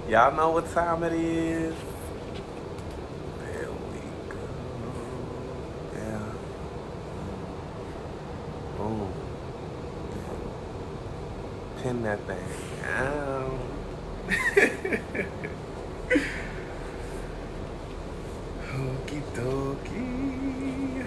Y'all know what time it is. There we go. Yeah. Boom. Pin that thing down. Okie dokie.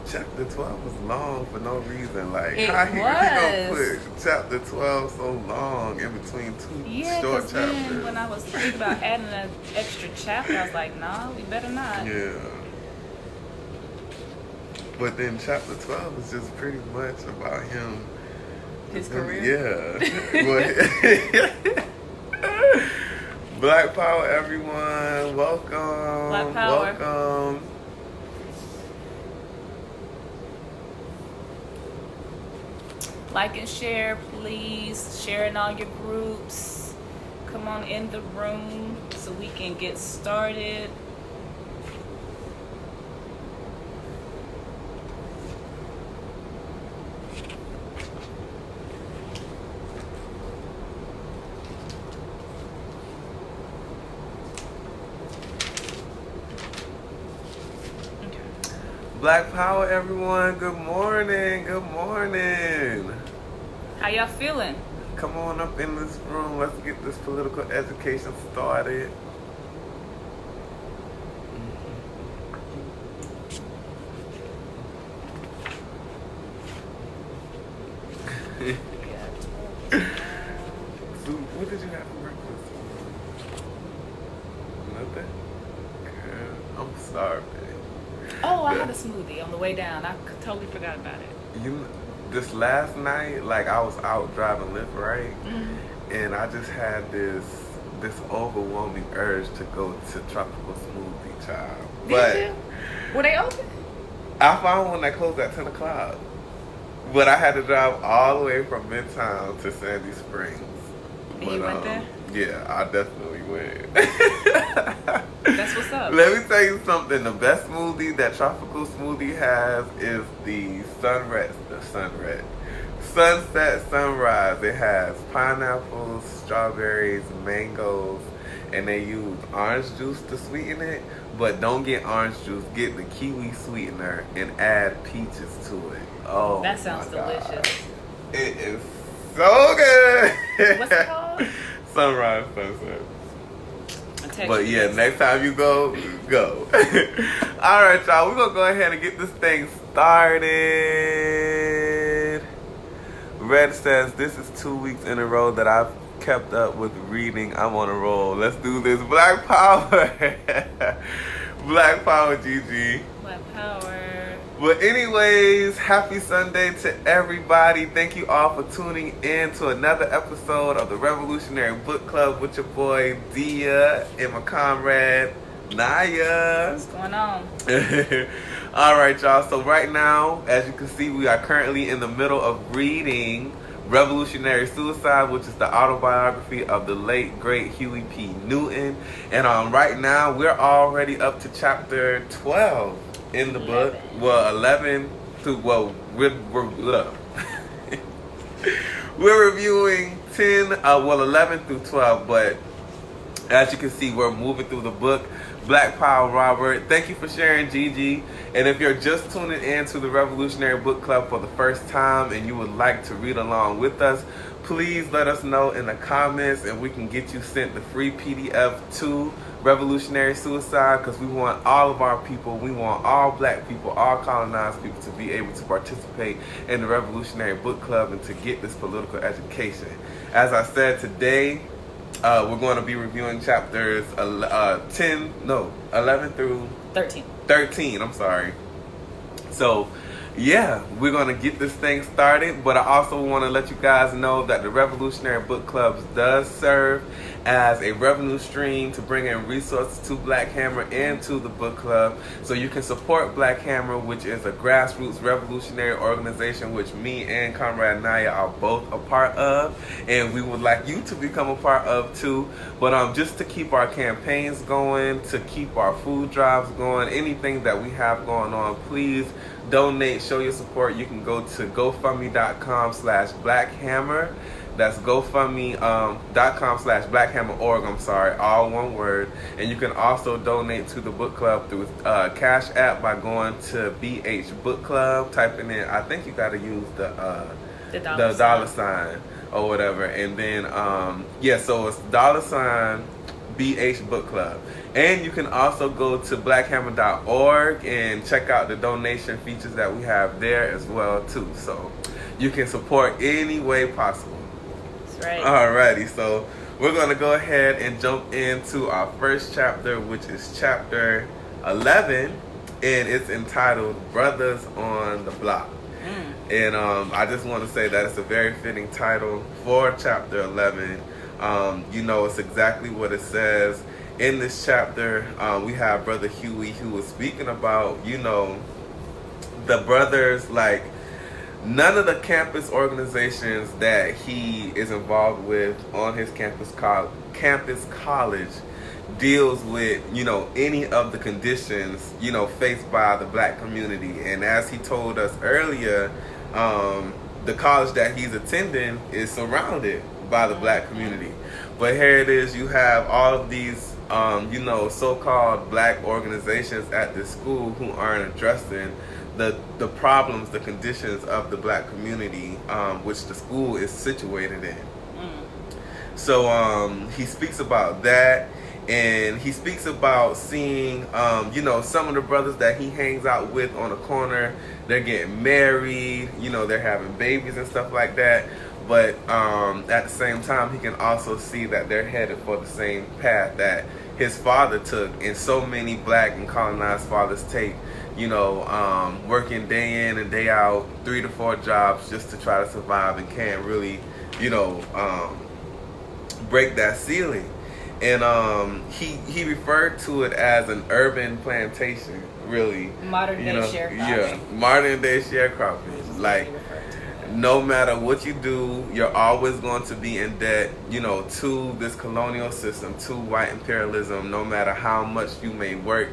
Chapter 12 was long for no reason. Like, It how he gonna was. put chapter 12 so long in between two Yeah, short because chapters? then when I was thinking about adding an extra chapter, I was like, nah, we better not. Yeah. But then chapter 12 is just pretty much about him. His career? Yeah. Black Power, everyone. Welcome. Black Power. Welcome. Like and share, please. Share in all your groups. Come on in the room so we can get started. Black Power, everyone. Good morning. Good morning. How y'all feeling? Come on up in this room. Let's get this political education started. So, what did you have for breakfast? Nothing? Girl, I'm sorry. Oh, I had a smoothie on the way down. I totally forgot about it. This last night, like I was out driving Lyft, right? Mm-hmm. And I just had this overwhelming urge to go to Tropical Smoothie, child. Did you? Were they open? I found one that closed at 10 o'clock. But I had to drive all the way from Midtown to Sandy Springs. And you went there? Yeah, I definitely went. That's what's up. Let me tell you something. The best smoothie that Tropical Smoothie has is the Sunset Sunrise. It has pineapples, strawberries, mangoes, and they use orange juice to sweeten it. But don't get orange juice. Get the kiwi sweetener and add peaches to it. Oh, That sounds delicious. It is so good. What's it called? Sunrise Sunset. I'll But text you yeah, this. next time you go. All right, y'all. We're gonna go ahead and get this thing started. Red says this is 2 weeks in a row that I've kept up with reading. I'm on a roll. Let's do this. Black Power. Black Power, GG. Black Power. Well, anyways, happy Sunday to everybody. Thank you all for tuning in to another episode of the Revolutionary Book Club with your boy Dia and my comrade Nyah. What's going on? All right, y'all. So right now, as you can see, we are currently in the middle of reading Revolutionary Suicide, which is the autobiography of the late, great Huey P. Newton. And right now, we're already up to chapter 12 in the book. Well, 11 to, well, we're reviewing 11 through 12, but as you can see, we're moving through the book. Black Power, Robert. Thank you for sharing, Gigi. And if you're just tuning in to the Revolutionary Book Club for the first time and you would like to read along with us, please let us know in the comments and we can get you sent the free PDF to Revolutionary Suicide, because we want all of our people, we want all black people, all colonized people to be able to participate in the Revolutionary Book Club and to get this political education. As I said, today we're going to be reviewing chapters 11 through 13, I'm sorry. So, yeah, we're going to get this thing started, but I also want to let you guys know that the Revolutionary Book Club does serve as a revenue stream to bring in resources to Black Hammer and to the book club, so you can support Black Hammer, which is a grassroots revolutionary organization which me and Comrade Nyah are both a part of, and we would like you to become a part of too. But just to keep our campaigns going, to keep our food drives going, anything that we have going on, please donate, show your support. You can go to gofundme.com/blackhammer. That's GoFundMe.com/BlackHammerOrg. I'm sorry, all one word. And you can also donate to the book club through Cash App by going to BH Book Club, typing in. I think you got to use the dollar sign or whatever, and then so it's $ BH Book Club. And you can also go to blackhammer.org and check out the donation features that we have there as well too. So you can support any way possible. That's right. Alrighty, so we're gonna go ahead and jump into our first chapter, which is chapter 11, and it's entitled Brothers on the Block. And I just want to say that it's a very fitting title for chapter 11. It's exactly what it says. In this chapter, we have Brother Huey, who was speaking about, the brothers, like, none of the campus organizations that he is involved with on his campus college deals with, any of the conditions, faced by the black community. And as he told us earlier, the college that he's attending is surrounded by the black community. But here it is, you have all of these, so-called black organizations at this school who aren't addressing the problems, the conditions of the black community, which the school is situated in. So he speaks about that. And he speaks about seeing, some of the brothers that he hangs out with on the corner, they're getting married, they're having babies and stuff like that. But at the same time, he can also see that they're headed for the same path that his father took, and so many black and colonized fathers take, working day in and day out, 3 to 4 jobs just to try to survive, and can't really, break that ceiling. And he referred to it as an urban plantation, really. Modern day sharecropping. Yeah, modern day sharecropping. Like, no matter what you do, you're always going to be in debt, to this colonial system, to white imperialism, no matter how much you may work,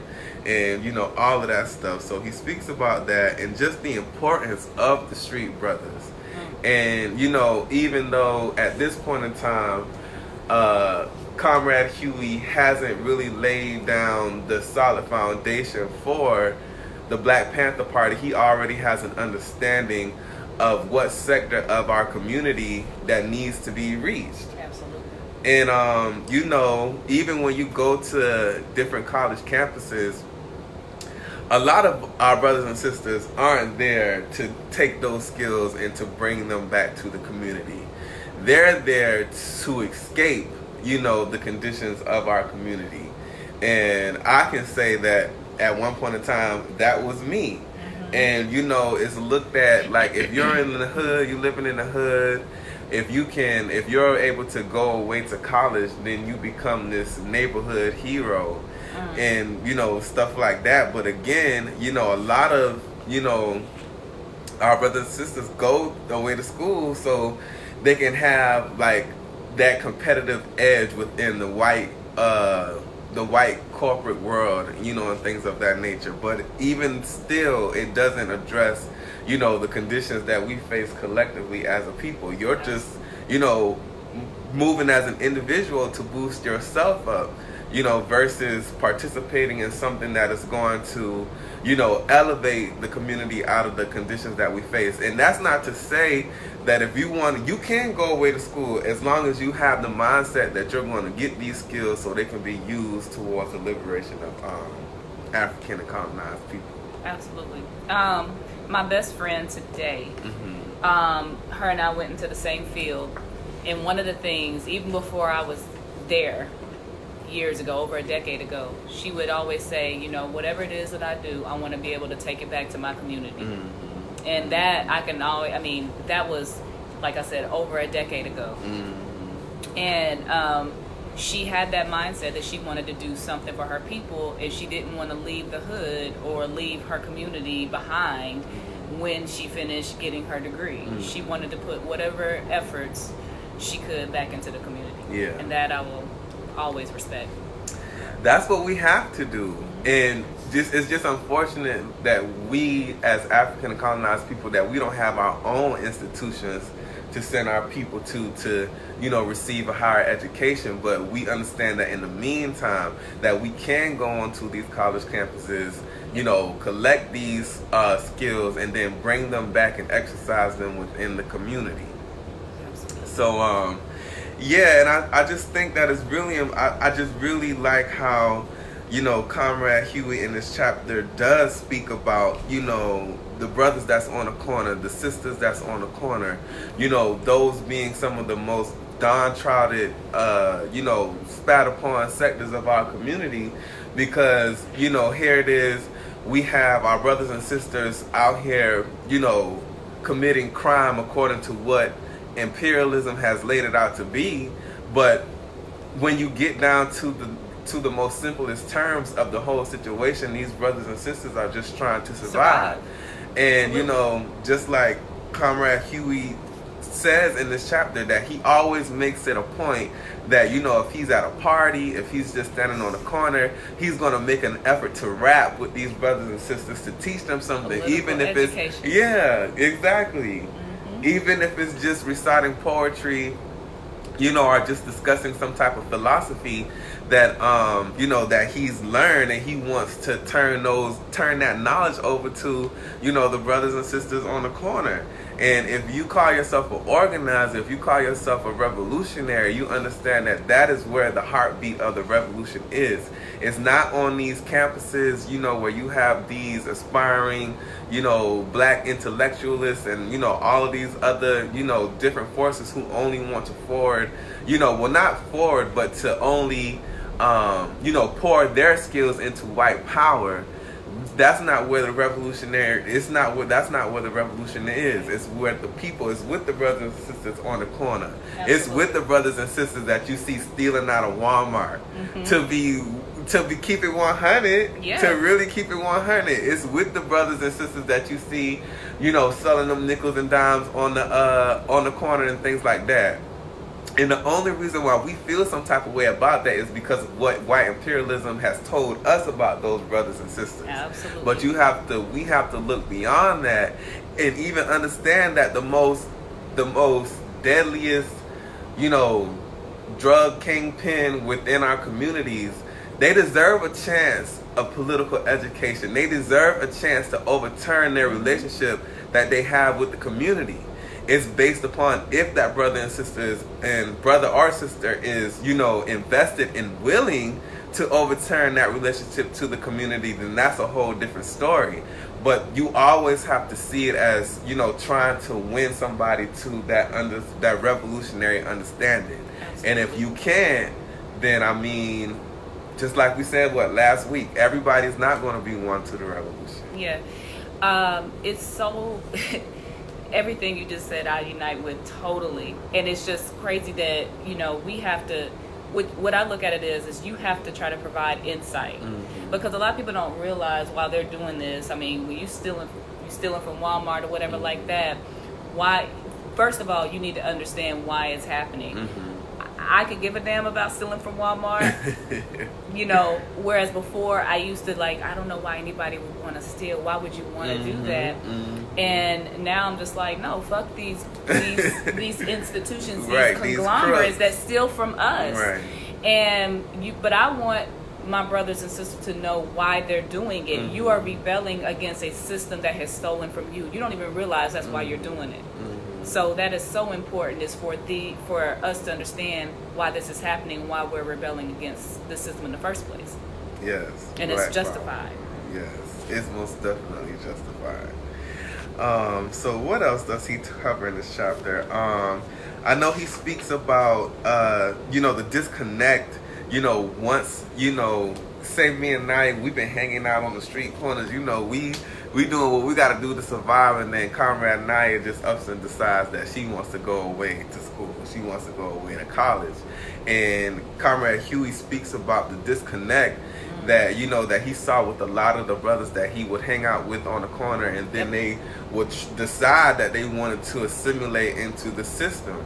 and, all of that stuff. So he speaks about that and just the importance of the street brothers. And, even though at this point in time, Comrade Huey hasn't really laid down the solid foundation for the Black Panther Party, he already has an understanding of what sector of our community that needs to be reached. Absolutely. And, even when you go to different college campuses, a lot of our brothers and sisters aren't there to take those skills and to bring them back to the community. They're there to escape, the conditions of our community. And I can say that at one point in time, that was me. And, it's looked at like, if you're in the hood, you're living in the hood, if you're able to go away to college, then you become this neighborhood hero and, stuff like that. But again, a lot of, our brothers and sisters go away to school so they can have like that competitive edge within the white corporate world, and things of that nature. But even still, it doesn't address, the conditions that we face collectively as a people. You're just, moving as an individual to boost yourself up, versus participating in something that is going to, elevate the community out of the conditions that we face. And that's not to say that if you want, you can go away to school as long as you have the mindset that you're going to get these skills so they can be used towards the liberation of African and colonized people. Absolutely. My best friend today, her and I went into the same field. And one of the things, even before I was there, years ago, over a decade ago, she would always say, whatever it is that I do, I want to be able to take it back to my community. And that that was, like I said, over a decade ago. And she had that mindset that she wanted to do something for her people, and she didn't want to leave the hood or leave her community behind when she finished getting her degree. She wanted to put whatever efforts she could back into the community. Yeah. And that I will always respect. That's what we have to do. And it's just unfortunate that we as African and colonized people, that we don't have our own institutions to send our people to receive a higher education. But we understand that in the meantime that we can go onto these college campuses, collect these skills and then bring them back and exercise them within the community. So yeah, and I just think that is really, I just really like how Comrade Huey in this chapter does speak about, the brothers that's on the corner, the sisters that's on the corner, those being some of the most downtrodden, spat upon sectors of our community, because, here it is, we have our brothers and sisters out here, committing crime according to what imperialism has laid it out to be. But when you get down to the most simplest terms of the whole situation, these brothers and sisters are just trying to survive. And just like Comrade Huey says in this chapter, that he always makes it a point that if he's at a party, if he's just standing on the corner, he's going to make an effort to rap with these brothers and sisters to teach them something, even if education. Exactly. Even if it's just reciting poetry, or just discussing some type of philosophy that that he's learned, and he wants to turn that knowledge over to the brothers and sisters on the corner. And if you call yourself an organizer, if you call yourself a revolutionary, you understand that is where the heartbeat of the revolution is. It's not on these campuses, where you have these aspiring, black intellectualists and, all of these other, different forces who only want to forward, not forward, but to only, pour their skills into white power. That's not where the revolutionary. That's not where the revolution is. It's where the people. It's with the brothers and sisters on the corner. Absolutely. It's with the brothers and sisters that you see stealing out of Walmart. To be keep it 100. Yeah. To really keep it 100. It's with the brothers and sisters that you see, selling them nickels and dimes on the corner and things like that. And the only reason why we feel some type of way about that is because of what white imperialism has told us about those brothers and sisters. Absolutely. But we have to look beyond that and even understand that the most deadliest, drug kingpin within our communities, they deserve a chance of political education. They deserve a chance to overturn their relationship that they have with the community. It's based upon if that brother or sister is, invested and willing to overturn that relationship to the community, then that's a whole different story. But you always have to see it as, trying to win somebody to that revolutionary understanding. Absolutely. And if you can't, then just like we said last week, everybody's not going to be one to the revolution. Yeah. It's so everything you just said I unite with totally. And it's just crazy that, we have to, what I look at it is you have to try to provide insight. Because a lot of people don't realize while they're doing this, when you stealing from Walmart or whatever like that, why, first of all, you need to understand why it's happening. I could give a damn about stealing from Walmart, whereas before I used to I don't know why anybody would want to steal. Why would you want to do that? And now I'm just like, no, fuck these institutions, right, these conglomerates that steal from us. Right. But I want my brothers and sisters to know why they're doing it. You are rebelling against a system that has stolen from you. You don't even realize that's why you're doing it. So that is so important, is for us to understand why this is happening, why we're rebelling against the system in the first place. Yes. And it's justified. Yes, it's most definitely justified. So what else does he cover in this chapter? I know he speaks about, the disconnect, once, say me and Nyah, we've been hanging out on the street corners, we doing what we got to do to survive, and then Comrade Nyah just ups and decides that she wants to go away to school. She wants to go away to college. And Comrade Huey speaks about the disconnect that, that he saw with a lot of the brothers that he would hang out with on the corner, and then they would decide that they wanted to assimilate into the system,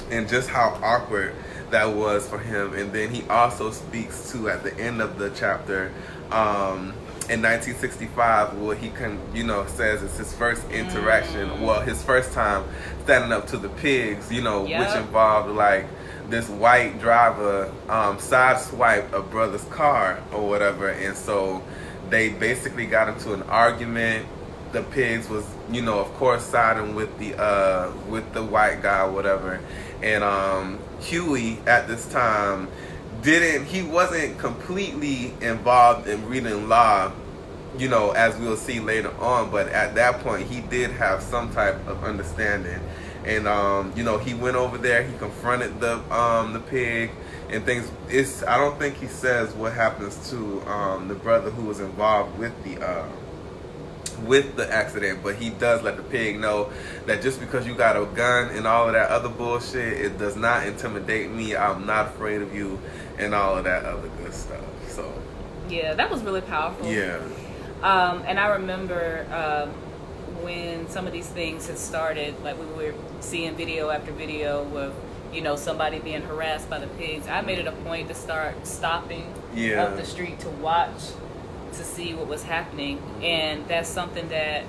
and just how awkward that was for him. And then he also speaks to, at the end of the chapter, in 1965, what he says is his first interaction, well, his first time standing up to the pigs, which involved like this white driver sideswiped a brother's car or whatever, and so they basically got into an argument. The pigs was, of course, siding with the white guy or whatever, and Huey at this time he wasn't completely involved in reading law, as we'll see later on, but at that point he did have some type of understanding. And he went over there, he confronted the pig and things. I don't think he says what happens to the brother who was involved with the accident, but he does let the pig know that just because you got a gun and all of that other bullshit, it does not intimidate me. I'm not afraid of you, and all of that other good stuff. So yeah, that was really powerful. Yeah. And I remember when some of these things had started, like we were seeing video after video of somebody being harassed by the pigs. I made it a point to start stopping up the street to watch, to see what was happening, and that's something that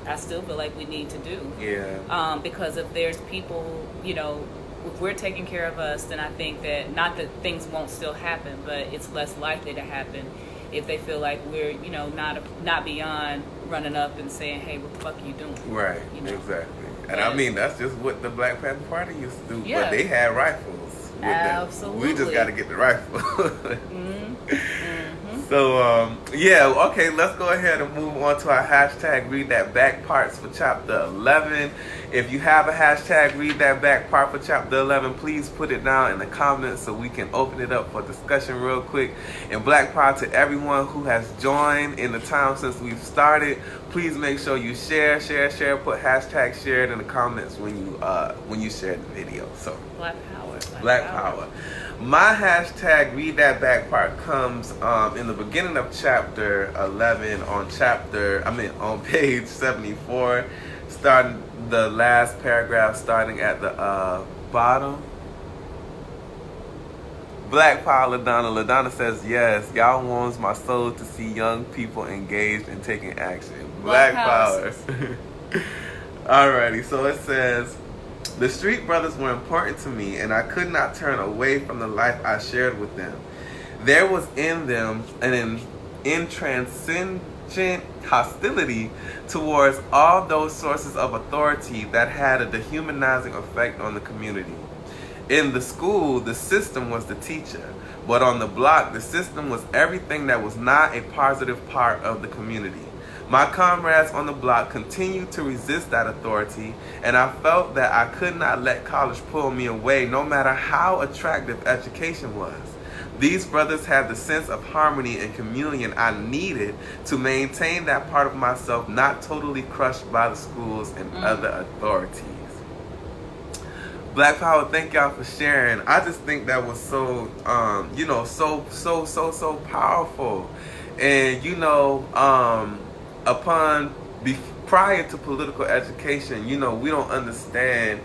I still feel like we need to do. Yeah. Because if there's people, if we're taking care of us, then I think that not that things won't still happen, but it's less likely to happen if they feel like we're, not beyond running up and saying, "Hey, what the fuck are you doing?" Right. Exactly. And I mean, that's just what the Black Panther Party used to do. Yeah. But they had rifles with Absolutely. them. We just got to get the rifle. So, okay, let's go ahead and move on to our hashtag Read That Back Parts for Chapter 11. If you have a hashtag Read That Back Part for Chapter 11, please put it down in the comments so we can open it up for discussion real quick. And Black Power to everyone who has joined in the time since we've started. Please make sure you share. Put hashtag shared in the comments when you share the video. So Black Power. Black Power. My hashtag Read That Back Part comes in the beginning of chapter 11 on page 74, starting the last paragraph, starting at the bottom. Black Power LaDonna. LaDonna says, yes, y'all warms my soul to see young people engaged in taking action. Black Power. Alrighty, so it says, the Street Brothers were important to me, and I could not turn away from the life I shared with them. There was in them an intransigent hostility towards all those sources of authority that had a dehumanizing effect on the community. In the school, the system was the teacher, but on the block, the system was everything that was not a positive part of the community. My comrades on the block continued to resist that authority, and I felt that I could not let college pull me away, no matter how attractive education was. These brothers had the sense of harmony and communion I needed to maintain that part of myself not totally crushed by the schools and other authorities. Black Power, thank y'all for sharing. I just think that was so, so powerful. And, prior to political education, we don't understand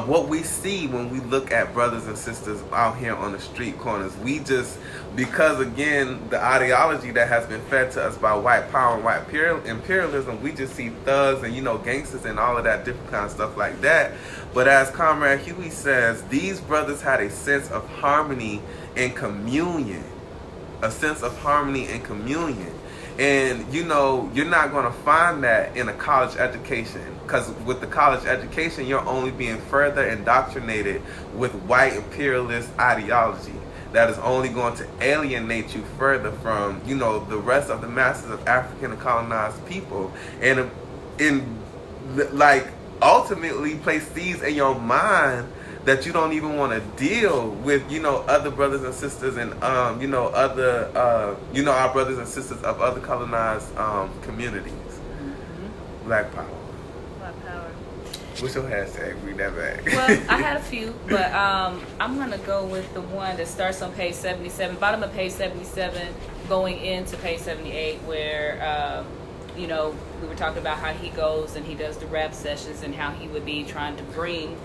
what we see when we look at brothers and sisters out here on the street corners. We just, because again, the ideology that has been fed to us by white power and white imperialism, we just see thugs and, gangsters and all of that different kind of stuff like that. But as Comrade Huey says, these brothers had a sense of harmony and communion. A sense of harmony and communion. And, you're not going to find that in a college education. Because with the college education, you're only being further indoctrinated with white imperialist ideology. That is only going to alienate you further from, the rest of the masses of African and colonized people. And ultimately place these in your mind that you don't even want to deal with, other brothers and sisters and, our brothers and sisters of other colonized communities. Mm-hmm. Black Power. Black Power. What's your hashtag? Read that back. Well, I had a few, but I'm going to go with the one that starts on page 77, bottom of page 77, going into page 78, where, we were talking about how he goes and he does the rap sessions and how he would be trying to bring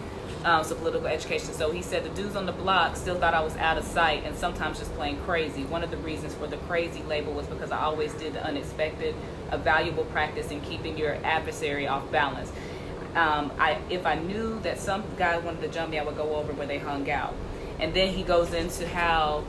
So political education. So he said the dudes on the block still thought I was out of sight and sometimes just plain crazy. One of the reasons for the crazy label was because I always did the unexpected, a valuable practice in keeping your adversary off balance. If I knew that some guy wanted to jump me, I would go over where they hung out. And then he goes into how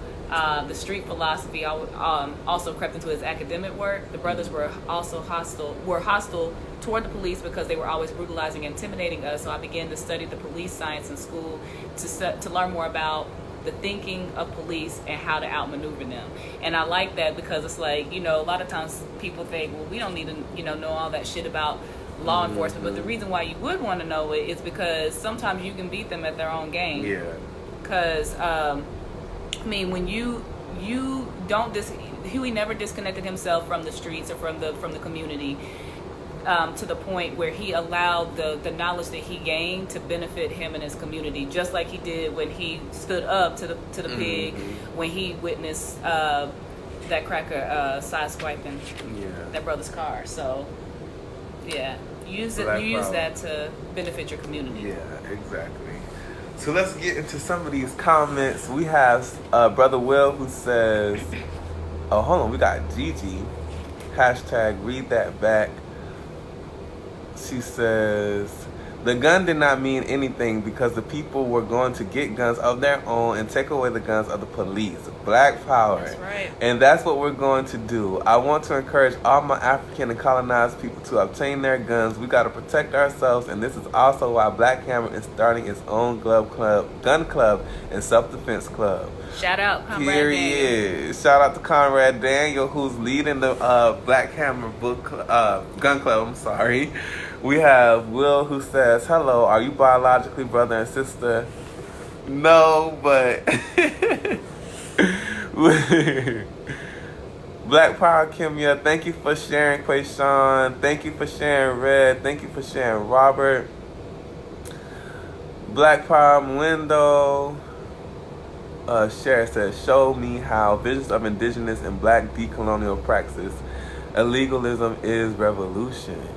the street philosophy also crept into his academic work. The brothers were also hostile toward the police because they were always brutalizing and intimidating us. So I began to study the police science in school to learn more about the thinking of police and how to outmaneuver them. And I like that because it's like, a lot of times people think, well, we don't need to, know all that shit about law enforcement. But the reason why you would want to know it is because sometimes you can beat them at their own game. Yeah. Because, when you don't Huey never disconnected himself from the streets or from the community to the point where he allowed the knowledge that he gained to benefit him and his community, just like he did when he stood up to the pig when he witnessed that cracker sideswiping that brother's car. So yeah, use that to benefit your community. Yeah, exactly. So let's get into some of these comments. We have Brother Will who says, oh, hold on, we got Gigi. Hashtag read that back. She says, the gun did not mean anything because the people were going to get guns of their own and take away the guns of the police. Black power. That's right. And that's what we're going to do. I want to encourage all my African and colonized people to obtain their guns. We got to protect ourselves, and this is also why Black Hammer is starting its own gun club and self-defense club. Shout out, Conrad Here Daniel. he is. Shout out to Conrad Daniel, who's leading the Black Hammer gun club. I'm sorry. We have Will who says, hello, are you biologically brother and sister? No, but Black Power Kimya, thank you for sharing, Quayshawn. Thank you for sharing, Red. Thank you for sharing, Robert. Black Power Melindo. Cher says, show me how visions of indigenous and black decolonial praxis. Illegalism is revolution.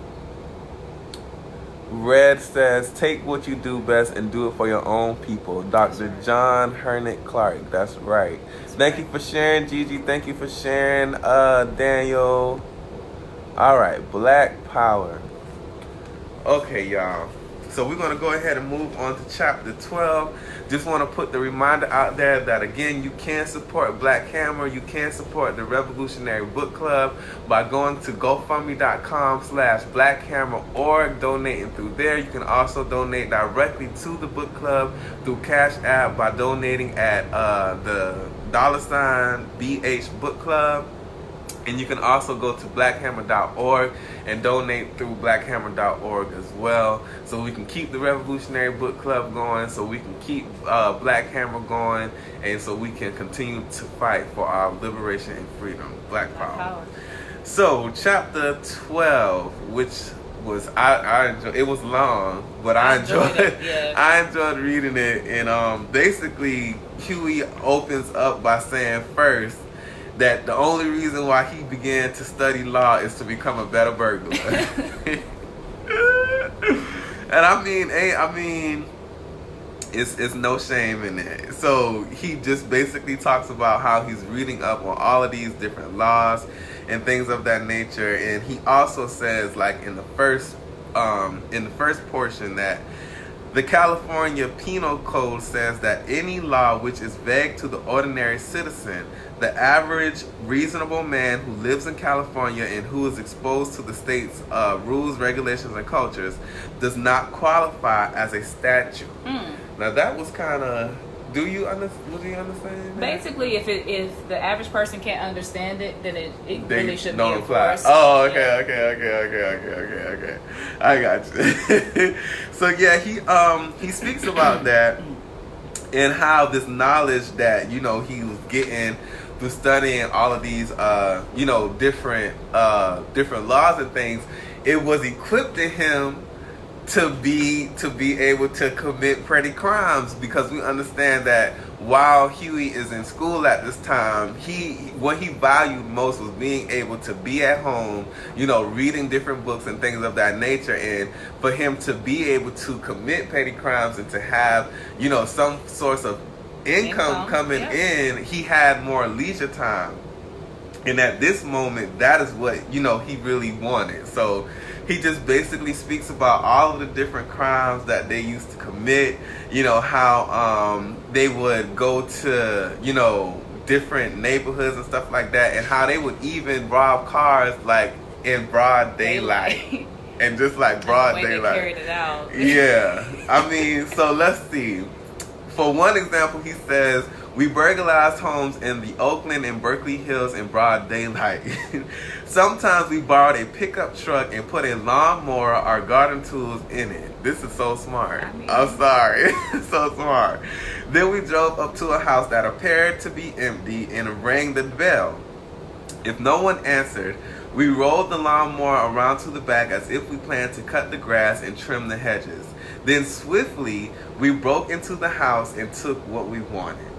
Red says, take what you do best and do it for your own people. Dr. John Hernick Clark. That's right. Thank you for sharing, Gigi. Thank you for sharing, Daniel. All right, Black Power. Okay, y'all. So we're going to go ahead and move on to chapter 12. Just want to put the reminder out there that, again, you can support Black Hammer. You can support the Revolutionary Book Club by going to GoFundMe.com/BlackHammer or donating through there. You can also donate directly to the book club through Cash App by donating at the $BH Book Club. And you can also go to blackhammer.org and donate through blackhammer.org as well. So we can keep the Revolutionary Book Club going, so we can keep Black Hammer going, and so we can continue to fight for our liberation and freedom. Black Power. So chapter 12, which was I enjoyed. It was long, but I enjoyed it. Yeah. I enjoyed reading it. And basically Huey opens up by saying first that the only reason why he began to study law is to become a better burglar. And I mean, it's no shame in it. So he just basically talks about how he's reading up on all of these different laws and things of that nature. And he also says, like in the first portion, that the California Penal Code says that any law which is vague to the ordinary citizen, the average reasonable man who lives in California and who is exposed to the state's rules, regulations, and cultures, does not qualify as a statute. Now that was kind of. Do you understand that? Basically, if the average person can't understand it, then it really should be enforced. Oh, okay. I got you. So yeah, he speaks about that and how this knowledge that he was getting through studying all of these different laws and things, it was equipped to him to be able to commit petty crimes, because we understand that while Huey is in school at this time, what he valued most was being able to be at home, reading different books and things of that nature. And for him to be able to commit petty crimes and to have, some source of income coming in, he had more leisure time. And at this moment, that is what, he really wanted. So he just basically speaks about all of the different crimes that they used to commit, how they would go to, different neighborhoods and stuff like that, and how they would even rob cars like in broad daylight. And just like broad daylight. They carried it out. Yeah. I mean, so let's see. For one example, he says, we burglarized homes in the Oakland and Berkeley Hills in broad daylight. Sometimes we borrowed a pickup truck and put a lawnmower or garden tools in it. This is so smart. I'm sorry. So smart. Then we drove up to a house that appeared to be empty and rang the bell. If no one answered, we rolled the lawnmower around to the back as if we planned to cut the grass and trim the hedges. Then swiftly, we broke into the house and took what we wanted.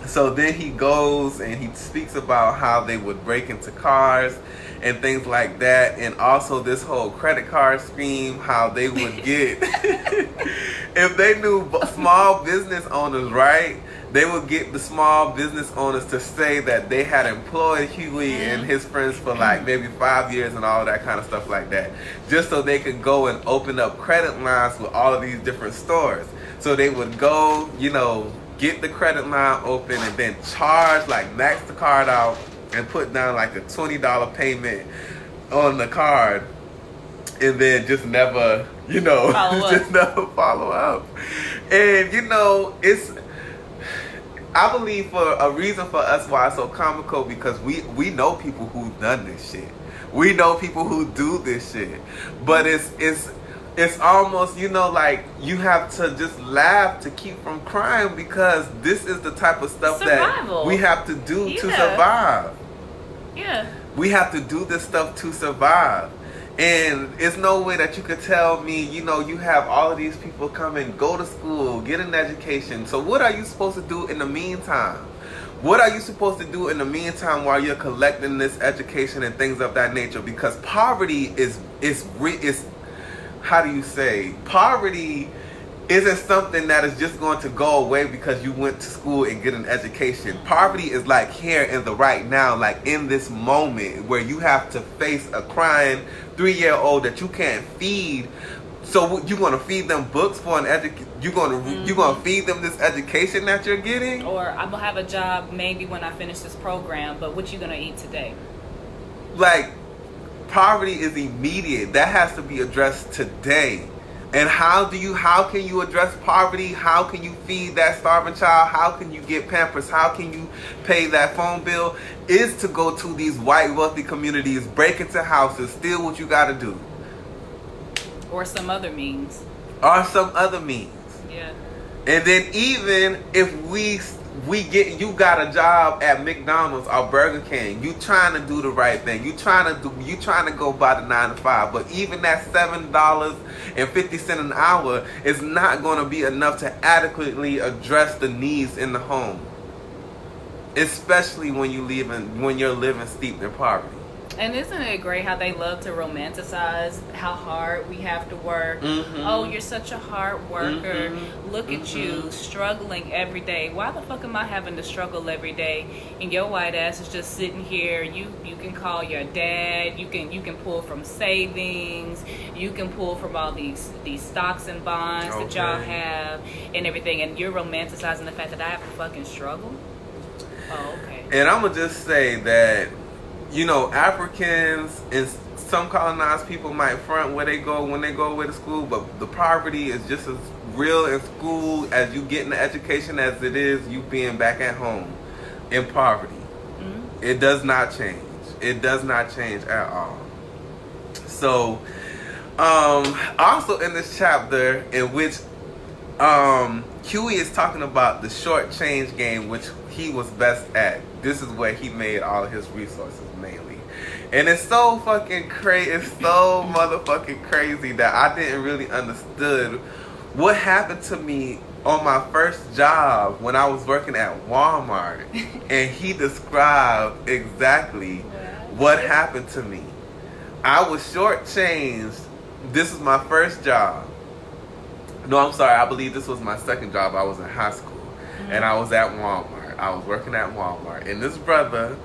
So then he goes and he speaks about how they would break into cars and things like that. And also this whole credit card scheme, how they would get, if they knew small business owners, right? They would get the small business owners to say that they had employed Huey and his friends for like maybe 5 years and all that kind of stuff like that, just so they could go and open up credit lines with all of these different stores. So they would go, get the credit line open and then charge, like max the card out and put down like a $20 payment on the card, and then just never, just never follow up. And it's, I believe for a reason for us why it's so comical, because we know people who've done this shit. We know people who do this shit. But it's almost, like you have to just laugh to keep from crying, because this is the type of stuff that we have to do to survive. Yeah. We have to do this stuff to survive. And it's no way that you could tell me, you have all of these people come and go to school, get an education. So what are you supposed to do in the meantime? What are you supposed to do in the meantime while you're collecting this education and things of that nature? Because poverty is how do you say? Poverty isn't something that is just going to go away because you went to school and get an education. Poverty is like here in the right now, like in this moment where you have to face a crying 3-year-old that you can't feed. So you're going to feed them books for an education? You're going to feed them this education that you're getting? Or I'm going to have a job maybe when I finish this program, but what you going to eat today? Like, poverty is immediate. That has to be addressed today. And how can you address poverty? How can you feed that starving child? How can you get Pampers? How can you pay that phone bill? Is to go to these white wealthy communities, break into houses, steal what you got to do. Or some other means. Yeah. And then even if we you got a job at McDonald's or Burger King, you trying to do the right thing. You trying to go by the 9 to 5. But even that $7.50 an hour is not going to be enough to adequately address the needs in the home, especially when you're living steeped in poverty. And isn't it great how they love to romanticize how hard we have to work? Mm-hmm. Oh, you're such a hard worker. Mm-hmm. Look at you struggling every day. Why the fuck am I having to struggle every day? And your white ass is just sitting here. You can call your dad. You can pull from savings. You can pull from all these stocks and bonds that y'all have and everything. And you're romanticizing the fact that I have to fucking struggle? Oh, okay. And I'm going to just say that, Africans and some colonized people might front when they go away to school, but the poverty is just as real in school as you getting the education as it is you being back at home in poverty. Mm-hmm. It does not change. It does not change at all. So, also in this chapter in which Huey is talking about the short change game, which he was best at. This is where he made all of his resources mainly. And it's so fucking crazy. It's so motherfucking crazy that I didn't really understood what happened to me on my first job when I was working at Walmart. And he described exactly what happened to me. I was shortchanged. This was my first job. No, I'm sorry. I believe this was my second job. I was in high school. And I was at Walmart. I was working at Walmart. And this brother,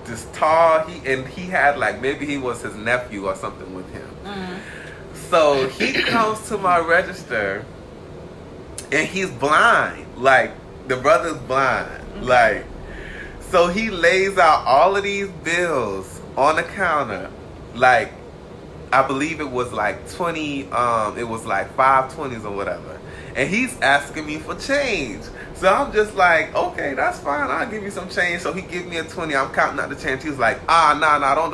this tall, he had like, maybe he was his nephew or something with him. So he comes to my register and he's blind. Like, the brother's blind. Like, so he lays out all of these bills on the counter. Like, I believe it was like 20, it was like 520s or whatever. And he's asking me for change. So I'm just like, okay, that's fine. I'll give you some change. So he gives me a 20. I'm counting out the change. He was like, nah, don't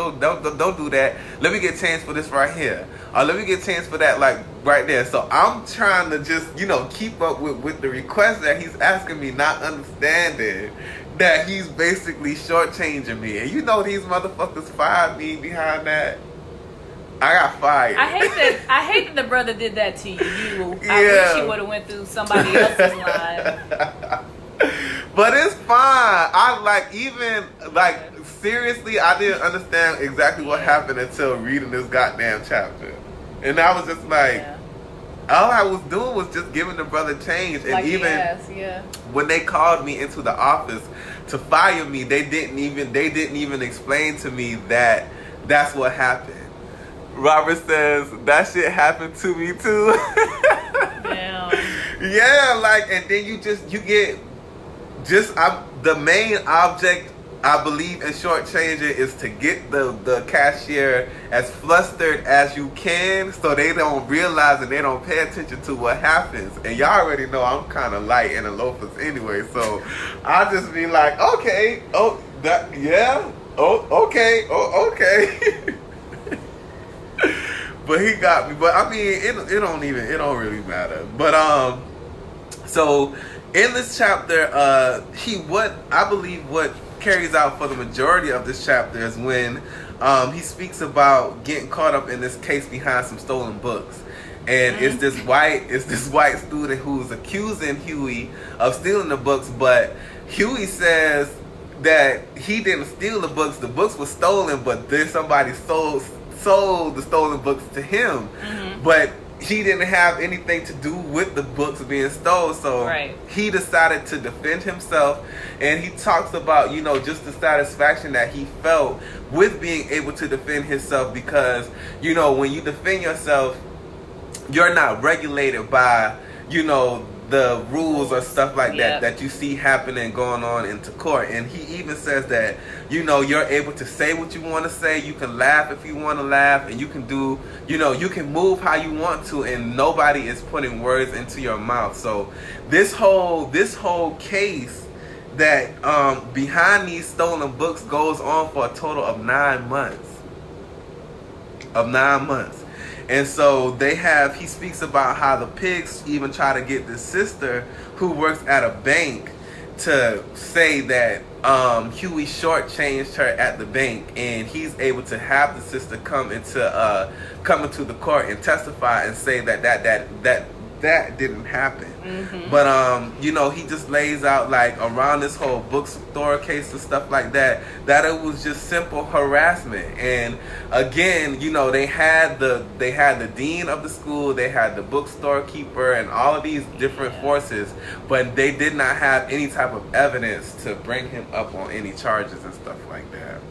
do that. Let me get change for this right here. Or let me get change for that, like, right there. So I'm trying to just, keep up with the request that he's asking me, not understanding that he's basically shortchanging me. And these motherfuckers fired me behind that. I got fired. I hate that the brother did that to you. I wish he would have went through somebody else's line. But it's fine. Seriously, I didn't understand exactly what happened until reading this goddamn chapter. And I was just like, all I was doing was just giving the brother change. And when they called me into the office to fire me, they didn't even explain to me that that's what happened. Robert says, that shit happened to me too. Damn. Yeah, and then the main object, I believe, in shortchanging is to get the cashier as flustered as you can so they don't realize and they don't pay attention to what happens. And y'all already know I'm kind of light in the loafers anyway, so I'll just be like, okay, okay. But he got me. But I mean, it don't really matter. But so in this chapter, what carries out for the majority of this chapter is when he speaks about getting caught up in this case behind some stolen books. And it's this white student who's accusing Huey of stealing the books, but Huey says that he didn't steal the books. The books were stolen, but then somebody sold the stolen books to him. But he didn't have anything to do with the books being stolen, so he decided to defend himself. And he talks about, just the satisfaction that he felt with being able to defend himself, because, when you defend yourself, you're not regulated by, the rules or stuff like that you see happening going on into court. And he even says that, you're able to say what you want to say. You can laugh if you want to laugh, and you can do, you can move how you want to, and nobody is putting words into your mouth. So this whole case that behind these stolen books goes on for a total of 9 months. And so he speaks about how the pigs even try to get this sister who works at a bank to say that Huey shortchanged her at the bank, and he's able to have the sister come into the court and testify and say that didn't happen. But he just lays out, like, around this whole bookstore case and stuff like that it was just simple harassment. And again, they had the dean of the school, they had the bookstore keeper, and all of these different forces, but they did not have any type of evidence to bring him up on any charges and stuff like that.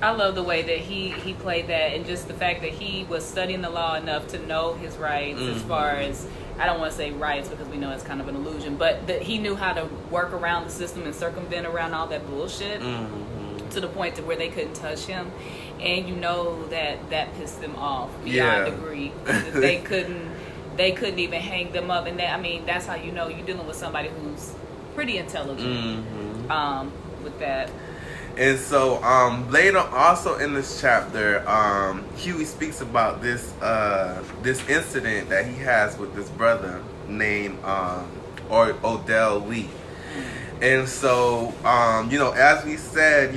I love the way that he played that, and just the fact that he was studying the law enough to know his rights, as far as, I don't want to say rights because we know it's kind of an illusion, but that he knew how to work around the system and circumvent around all that bullshit to the point to where they couldn't touch him. And that pissed them off beyond degree. They couldn't even hang them up. And that's how you're dealing with somebody who's pretty intelligent with that. And so later, also in this chapter, Huey speaks about this incident that he has with this brother named Odell Lee. And so as we said,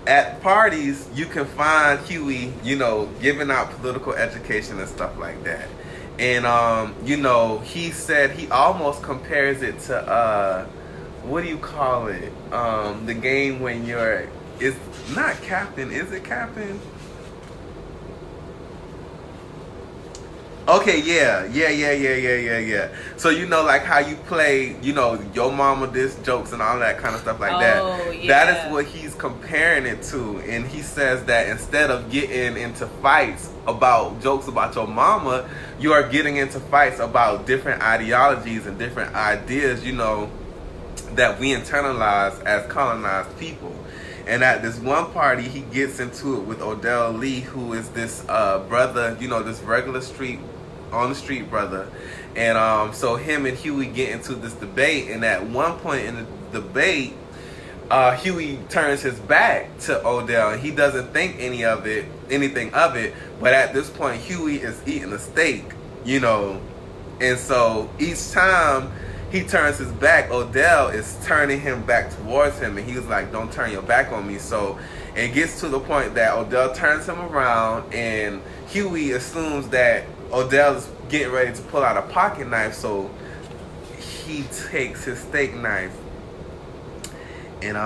at parties, you can find Huey, you know, giving out political education and stuff like that. And, you know, he said he almost compares it to, what do you call it? The game when it's not captain, is it captain? Okay, yeah. So you know, like how you play, you know, your mama this jokes and all that kind of stuff like that. Yeah. That is what he's comparing it to, and he says that instead of getting into fights about jokes about your mama, you are getting into fights about different ideologies and different ideas, you know, that we internalize as colonized people. And at this one party, he gets into it with Odell Lee, who is this brother, you know, this regular on the street brother. And so him and Huey get into this debate. And at one point in the debate, Huey turns his back to Odell, and he doesn't think anything of it. But at this point, Huey is eating a steak, you know. And so each time he turns his back, Odell is turning him back towards him, and he was like, don't turn your back on me. So it gets to the point that Odell turns him around, and Huey assumes that Odell is getting ready to pull out a pocket knife, so he takes his steak knife and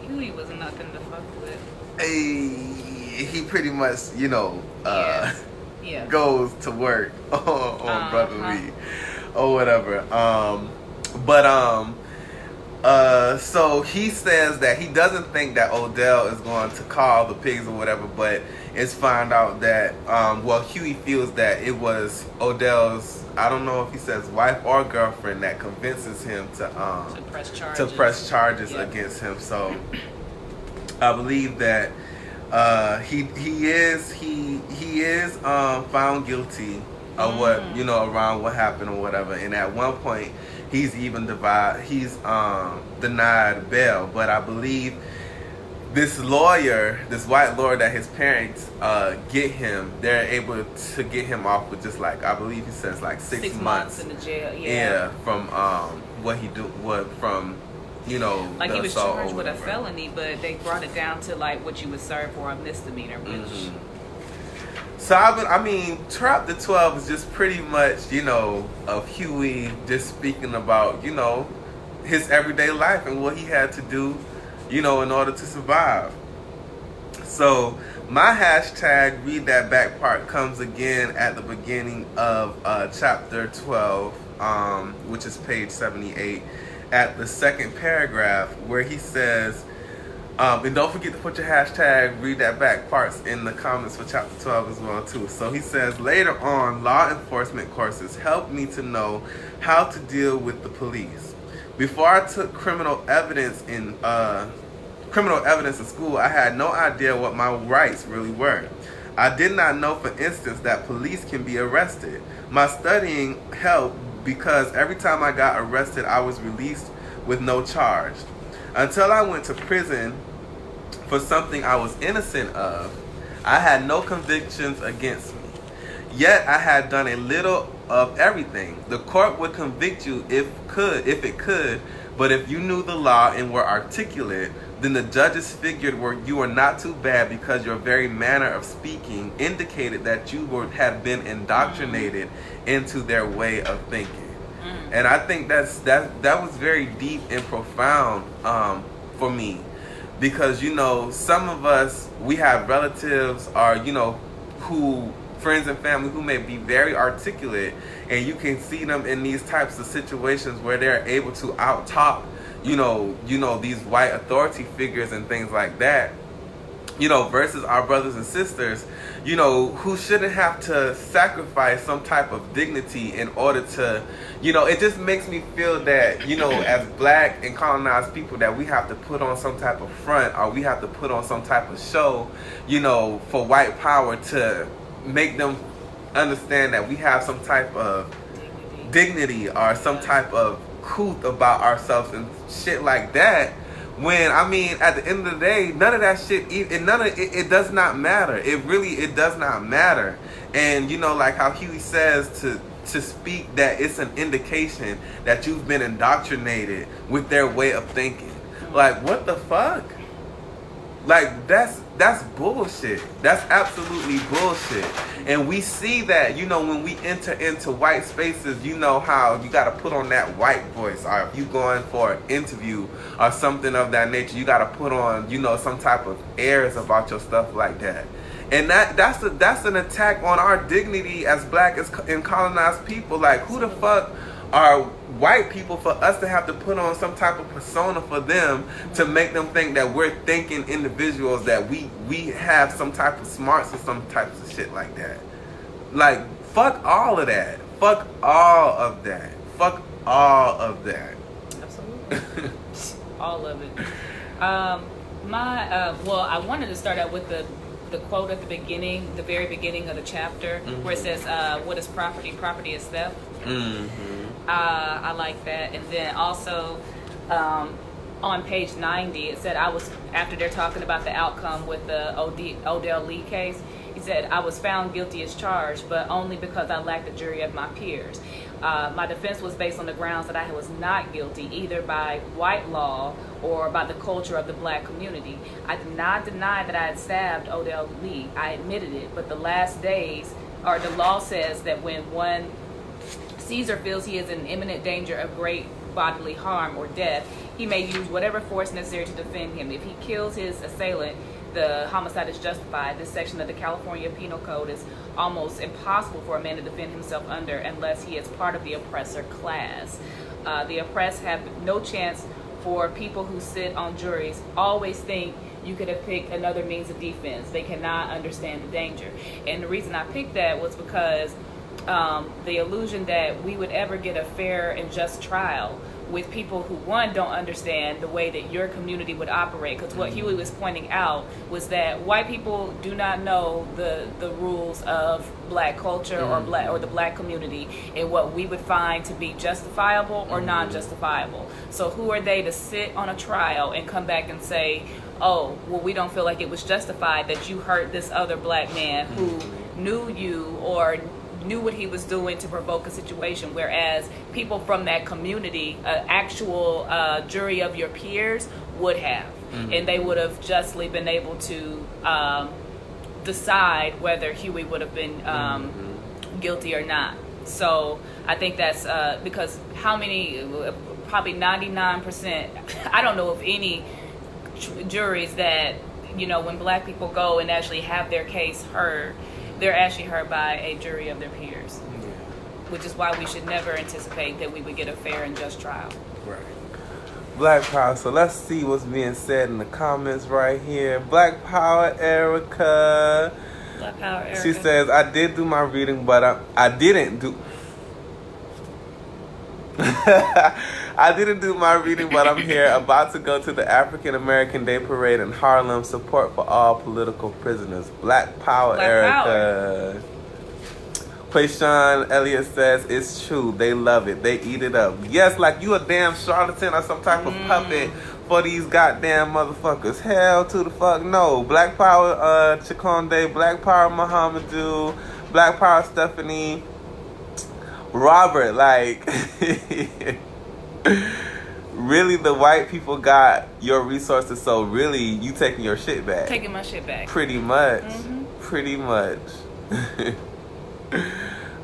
Huey was nothing to fuck with. he pretty much, you know, yeah. goes to work on Brother Lee or whatever. So he says that he doesn't think that Odell is going to call the pigs or whatever, but it's found out that, Huey feels that it was Odell's, I don't know if he says wife or girlfriend, that convinces him to press charges against him. So I believe that he is found guilty of what, you know, around what happened or whatever. And at one point, he's denied bail. But I believe this white lawyer that his parents get him, they're able to get him off with just like, I believe he says like 6 months in the jail. Yeah, from you know, like he was charged with a felony, but they brought it down to like what you would serve for a misdemeanor, which. So I mean, Trap the 12 is just pretty much, you know, of Huey just speaking about, you know, his everyday life and what he had to do, you know, in order to survive. So my hashtag read that back part comes again at the beginning of chapter 12, which is page 78, at the second paragraph, where he says, and don't forget to put your hashtag read that back parts in the comments for chapter 12 as well too. So he says, later on, law enforcement courses helped me to know how to deal with the police. Before I took criminal evidence in school, I had no idea what my rights really were. I did not know, for instance, that police can be arrested. My studying helped because every time I got arrested, I was released with no charge. Until I went to prison for something I was innocent of, I had no convictions against me. Yet I had done a little of everything. The court would convict you if it could, but if you knew the law and were articulate, then the judges figured you were not too bad because your very manner of speaking indicated that you had been indoctrinated into their way of thinking. And I think that was very deep and profound for me, because, you know, some of us, we have relatives or, you know, friends and family who may be very articulate, and you can see them in these types of situations where they're able to out-talk, you know, these white authority figures and things like that, you know, versus our brothers and sisters, you know, who shouldn't have to sacrifice some type of dignity in order to, you know, it just makes me feel that, you know, as black and colonized people, that we have to put on some type of front, or we have to put on some type of show, you know, for white power to make them understand that we have some type of dignity or some type of couth about ourselves and shit like that. When, I mean, at the end of the day, none of that shit, it does not matter. It does not matter. And, you know, like how Huey says to speak that it's an indication that you've been indoctrinated with their way of thinking. Like, what the fuck? Like, that's bullshit. That's absolutely bullshit. And we see that, you know, when we enter into white spaces, you know how you got to put on that white voice. Or if you going for an interview or something of that nature, you got to put on, you know, some type of airs about your stuff like that. And that's an attack on our dignity as black and colonized people. Like, who the fuck are white people for us to have to put on some type of persona for them to make them think that we're thinking individuals, that we have some type of smarts or some types of shit like that. Like, fuck all of that. Fuck all of that. Fuck all of that. Absolutely. All of it. Well, I wanted to start out with the quote at the beginning, the very beginning of the chapter, where it says, what is property? Property is theft. I like that. And then also on page 90, it said, after they're talking about the outcome with the Odell Lee case, he said, I was found guilty as charged, but only because I lacked a jury of my peers. My defense was based on the grounds that I was not guilty, either by white law or by the culture of the black community. I did not deny that I had stabbed Odell Lee. I admitted it, but the law says that when one Caesar feels he is in imminent danger of great bodily harm or death, he may use whatever force necessary to defend him. If he kills his assailant, the homicide is justified. This section of the California Penal Code is almost impossible for a man to defend himself under unless he is part of the oppressor class. The oppressed have no chance. For people who sit on juries always think you could have picked another means of defense. They cannot understand the danger. And the reason I picked that was because the illusion that we would ever get a fair and just trial with people who, one, don't understand the way that your community would operate. Because what Huey was pointing out was that white people do not know the rules of black culture or the black community and what we would find to be justifiable or non-justifiable. So who are they to sit on a trial and come back and say, oh, well, we don't feel like it was justified that you hurt this other black man who knew you or knew what he was doing to provoke a situation, whereas people from that community, actual jury of your peers, would have. And they would have justly been able to decide whether Huey would have been guilty or not. So I think that's because how many, probably 99%, I don't know of any juries that, you know, when black people go and actually have their case heard, they're actually heard by a jury of their peers, which is why we should never anticipate that we would get a fair and just trial. Right. Black Power. So let's see what's being said in the comments right here. Black Power, Erica. Black Power, Erica. She says, I did do my reading, but I didn't do... I didn't do my reading, but I'm here about to go to the African American Day Parade in Harlem. Support for all political prisoners. Black Power, Black Erica. Quayshawn Elliott says, it's true. They love it. They eat it up. Yes, like you a damn charlatan or some type of puppet for these goddamn motherfuckers. Hell to the fuck no. Black Power Chikonde. Black Power Muhammadu. Black Power Stephanie. Robert, like... really, the white people got your resources, so really, you taking your shit back. Taking my shit back. Pretty much. Pretty much.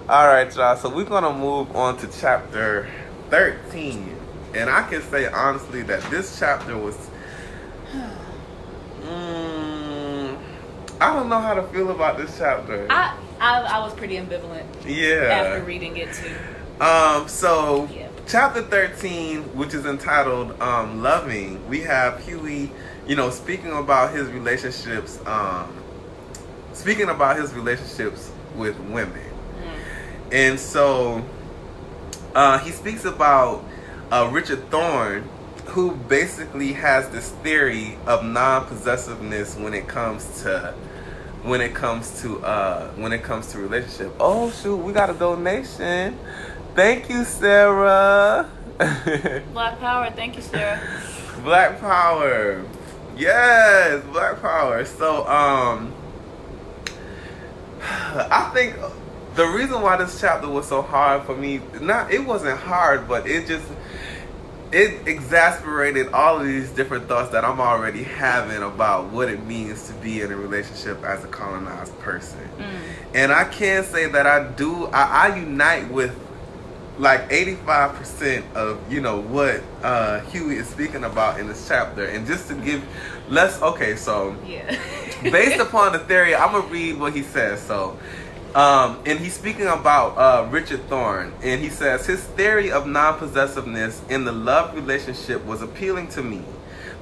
Alright, y'all, so we're going to move on to chapter 13. And I can say, honestly, that this chapter was... I don't know how to feel about this chapter. I was pretty ambivalent. Yeah. After reading it, too. So... Yeah. Chapter 13, which is entitled Loving, we have Huey, you know, speaking about his relationships with women. And so he speaks about Richard Thorne, who basically has this theory of non-possessiveness when it comes to relationship. Oh shoot, we got a donation. Thank you, Sarah. Black Power. Thank you, Sarah. Black Power. Yes, Black Power. So, I think the reason why this chapter was so hard for me, it wasn't hard, but it just, it exasperated all of these different thoughts that I'm already having about what it means to be in a relationship as a colonized person. And I can say that I unite with like 85% of, you know, what Huey is speaking about in this chapter. And just to give, based upon the theory, I'm going to read what he says. So, and he's speaking about Richard Thorne, and he says, his theory of non-possessiveness in the love relationship was appealing to me.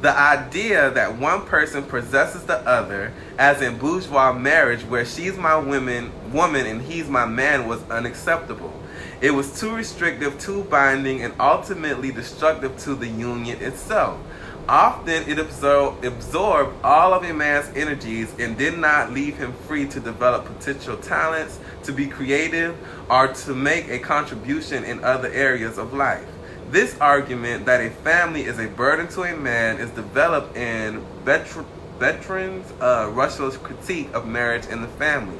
The idea that one person possesses the other, as in bourgeois marriage where she's my woman and he's my man, was unacceptable. It was too restrictive, too binding, and ultimately destructive to the union itself. Often it absorbed all of a man's energies and did not leave him free to develop potential talents, to be creative, or to make a contribution in other areas of life. This argument that a family is a burden to a man is developed in Bertrand Russell's critique of marriage and the family.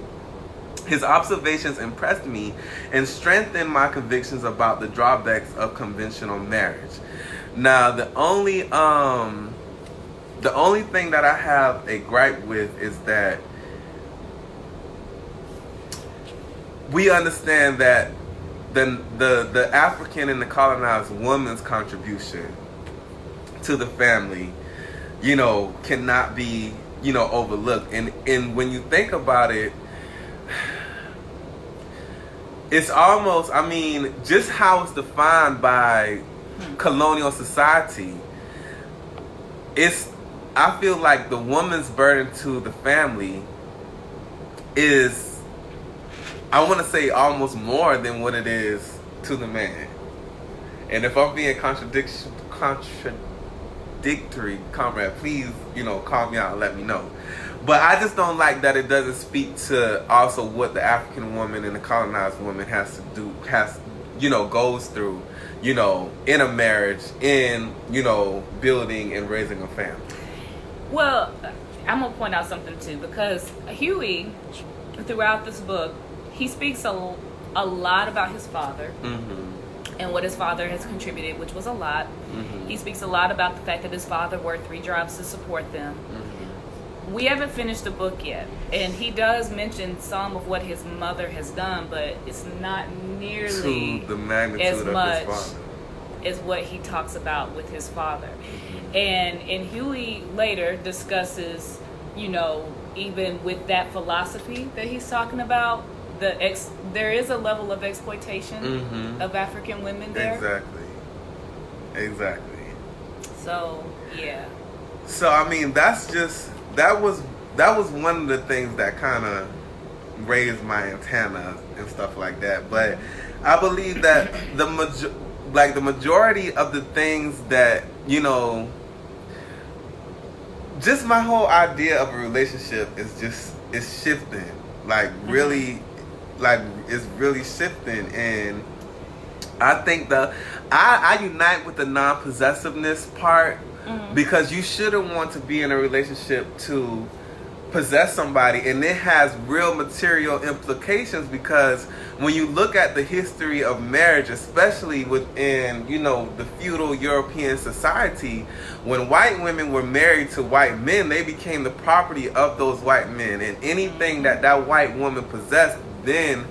His observations impressed me and strengthened my convictions about the drawbacks of conventional marriage. Now, the only thing that I have a gripe with is that we understand that the African and the colonized woman's contribution to the family, you know, cannot be, you know, overlooked. And when you think about it, it's almost, I mean, just how it's defined by colonial society, I feel like the woman's burden to the family is, I want to say, almost more than what it is to the man. And if I'm being contradictory, comrade, please, you know, call me out and let me know. But I just don't like that it doesn't speak to also what the African woman and the colonized woman goes through, you know, in a marriage, in, you know, building and raising a family. Well, I'm going to point out something too, because Huey, throughout this book, he speaks a lot about his father and what his father has contributed, which was a lot. He speaks a lot about the fact that his father worked 3 jobs to support them. We haven't finished the book yet, and he does mention some of what his mother has done, but it's not nearly to the magnitude as of much his father as what he talks about with his father. And Huey later discusses, you know, even with that philosophy that he's talking about, there is a level of exploitation of African women there. Exactly. So, yeah. So, I mean, that was one of the things that kind of raised my antenna and stuff like that. But I believe that the majority of the things that, you know, just my whole idea of a relationship is shifting. Like, really, it's really shifting. And I think I unite with the non-possessiveness part, because you shouldn't want to be in a relationship to possess somebody, and it has real material implications, because when you look at the history of marriage, especially within, you know, the feudal European society, when white women were married to white men, they became the property of those white men, and anything that white woman possessed then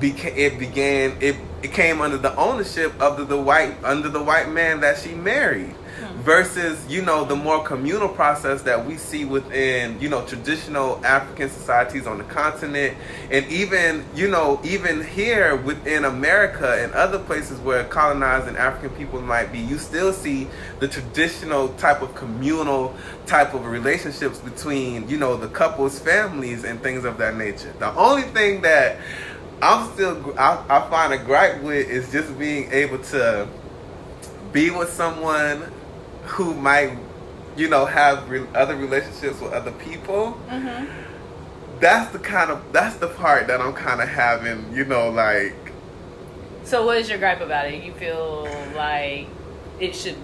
it came under the ownership of the white man that she married. Versus, you know, the more communal process that we see within, you know, traditional African societies on the continent, and even, you know, even here within America and other places where colonized and African people might be, you still see the traditional type of communal type of relationships between, you know, the couple's families and things of that nature. The only thing that I find a gripe with is just being able to be with someone who might, you know, have other relationships with other people. That's the part that I'm kind of having, you know, like. So what is your gripe about it? You feel like it should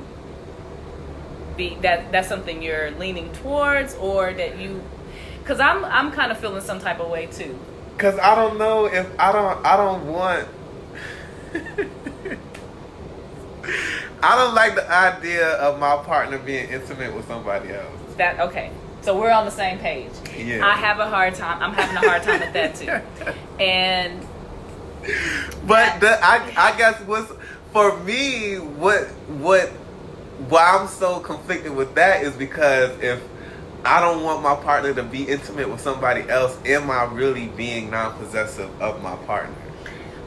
be that's something you're leaning towards, or that you? Because I'm kind of feeling some type of way too. Because I don't know if I don't want. I don't like the idea of my partner being intimate with somebody else. That okay. So we're on the same page. Yeah. I have a hard time. I'm having a hard time with that too. And but I guess what's for me, why I'm so conflicted with that is because if I don't want my partner to be intimate with somebody else, am I really being non-possessive of my partner?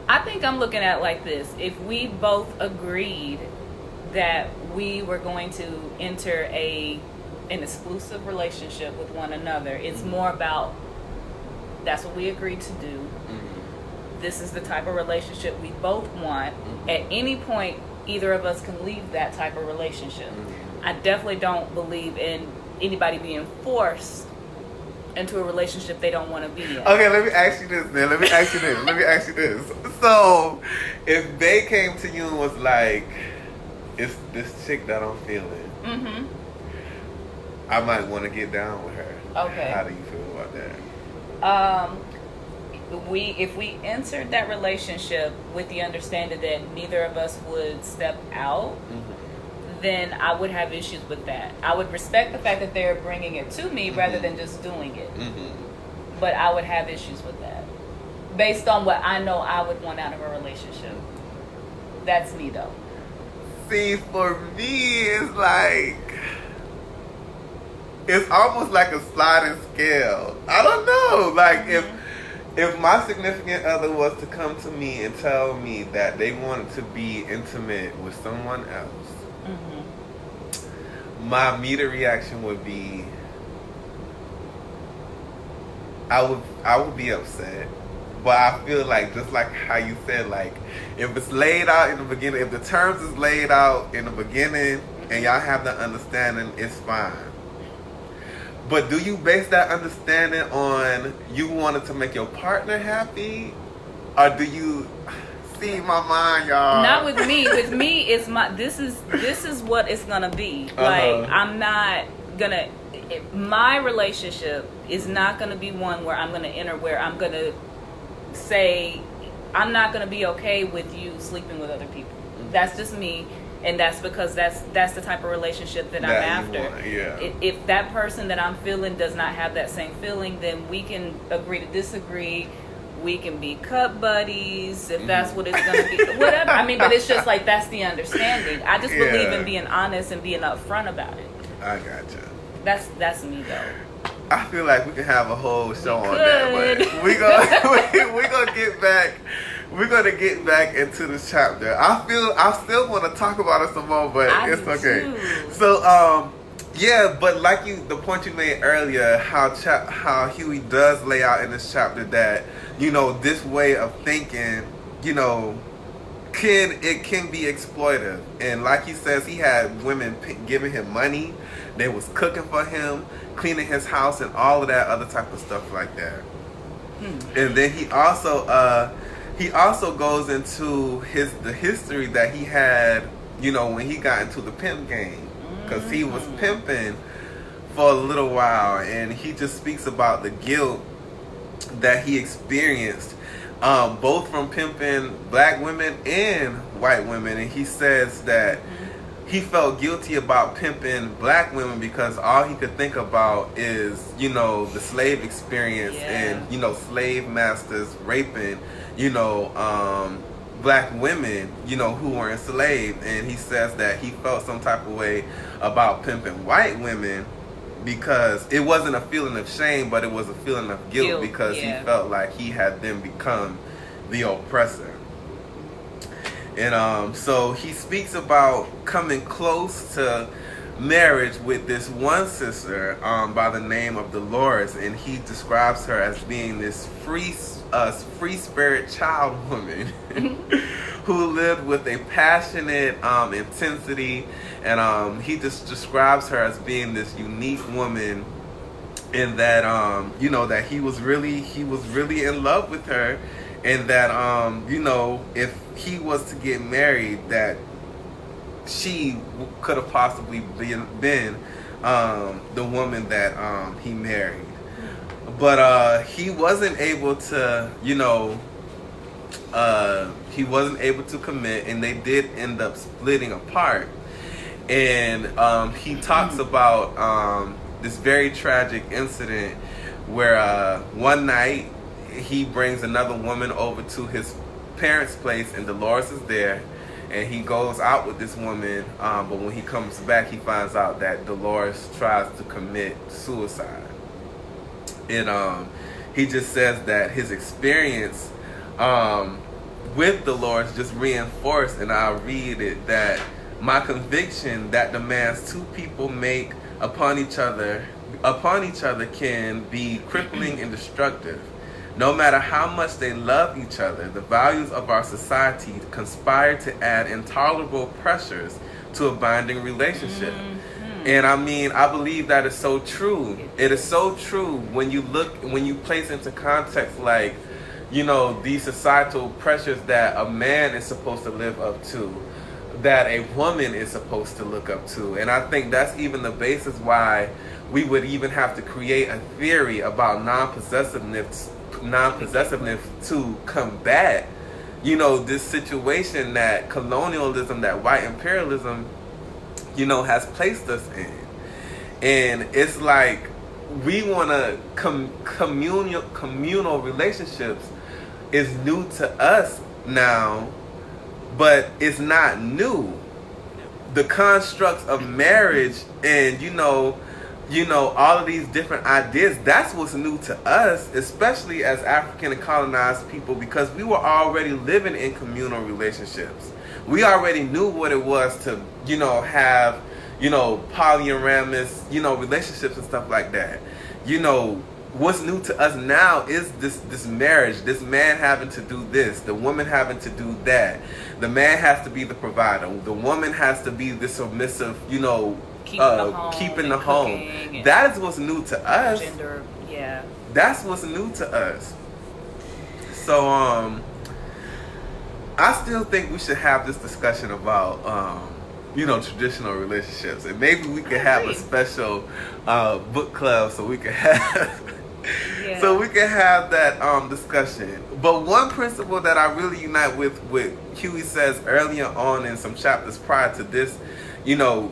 I think I'm looking at it like this. If we both agreed that we were going to enter an exclusive relationship with one another, it's more about that's what we agreed to do. Mm-hmm. This is the type of relationship we both want. Mm-hmm. At any point, either of us can leave that type of relationship. Mm-hmm. I definitely don't believe in anybody being forced into a relationship they don't want to be in. Okay, let me ask you this then. Let me ask you this. So, if they came to you and was like, it's this chick that I'm feeling. Mm-hmm. I might want to get down with her. Okay. How do you feel about that? If we entered that relationship with the understanding that neither of us would step out, mm-hmm. then I would have issues with that. I would respect the fact that they're bringing it to me mm-hmm. rather than just doing it. Mm-hmm. But I would have issues with that. Based on what I know I would want out of a relationship. That's me though. See, for me, it's like, it's almost like a sliding scale. I don't know. Like, mm-hmm. if my significant other was to come to me and tell me that they wanted to be intimate with someone else, mm-hmm. my immediate reaction would be, I would be upset. But I feel like, just like how you said, like, if it's laid out in the beginning, if the terms is laid out in the beginning and y'all have that understanding, it's fine. But do you base that understanding on you wanted to make your partner happy? Or do you see my mind, y'all? Not with me. With me, it's this is what it's gonna be. Uh-huh. Like, I'm not gonna, my relationship is not gonna be one where I'm gonna enter where I'm gonna say I'm not going to be okay with you sleeping with other people. Mm-hmm. That's just me, and that's because that's the type of relationship that I'm after. Yeah. If that person that I'm feeling does not have that same feeling, then we can agree to disagree. We can be cup buddies if mm-hmm. that's what it's going to be. Whatever. I mean, but it's just like that's the understanding. I just believe in being honest and being upfront about it. I gotcha. That's me though. I feel like we can have a whole show on that, but we're gonna get back. We're gonna get back into this chapter. I still want to talk about it some more, but it's okay. Too. So yeah, but like the point you made earlier, how Huey does lay out in this chapter that this way of thinking, can be exploitive, and like he says, he had women giving him money, they was cooking for him, cleaning his house, and all of that other type of stuff like that. And then he also goes into the history that he had, when he got into the pimp game, because he was pimping for a little while, and he just speaks about the guilt that he experienced, both from pimping black women and white women, and he says that he felt guilty about pimping black women because all he could think about is, the slave experience and, slave masters raping, black women, who were enslaved. And he says that he felt some type of way about pimping white women because it wasn't a feeling of shame, but it was a feeling of guilt because he felt like he had then become the oppressor. And so he speaks about coming close to marriage with this one sister by the name of Dolores, and he describes her as being this free spirit child woman who lived with a passionate intensity, and he just describes her as being this unique woman, in that that he was really in love with her. And that, if he was to get married, that she could have possibly been the woman that he married. But he wasn't able to, he wasn't able to commit, and they did end up splitting apart. And he talks about this very tragic incident where one night he brings another woman over to his parents' place, and Dolores is there, and he goes out with this woman, but when he comes back, he finds out that Dolores tries to commit suicide. And he just says that his experience with Dolores just reinforced, and I'll read it, that my conviction that demands two people make upon each other can be crippling and destructive. No matter how much they love each other, the values of our society conspire to add intolerable pressures to a binding relationship. And I mean, I believe that is so true. It is so true when you place into context, like, you know, these societal pressures that a man is supposed to live up to, that a woman is supposed to look up to. And I think that's even the basis why we would even have to create a theory about non-possessiveness to combat, you know, this situation that colonialism, that white imperialism, you know, has placed us in. And it's like we want to communal relationships is new to us now, but it's not new. The constructs of marriage and you know all of these different ideas, that's what's new to us, especially as African and colonized people, because we were already living in communal relationships. We already knew what it was to, you know, have, you know, polyamorous, you know, relationships and stuff like that. You know, what's new to us now is this marriage, this man having to do this, the woman having to do that. The man has to be the provider. The woman has to be the submissive, you know, keeping the home. That is what's new to us. Gender, yeah. That's what's new to us. So, I still think we should have this discussion about, you know, traditional relationships, and maybe we could have a special book club so we could have so we can have that discussion. But one principle that I really unite with what Huey says earlier on in some chapters prior to this, you know,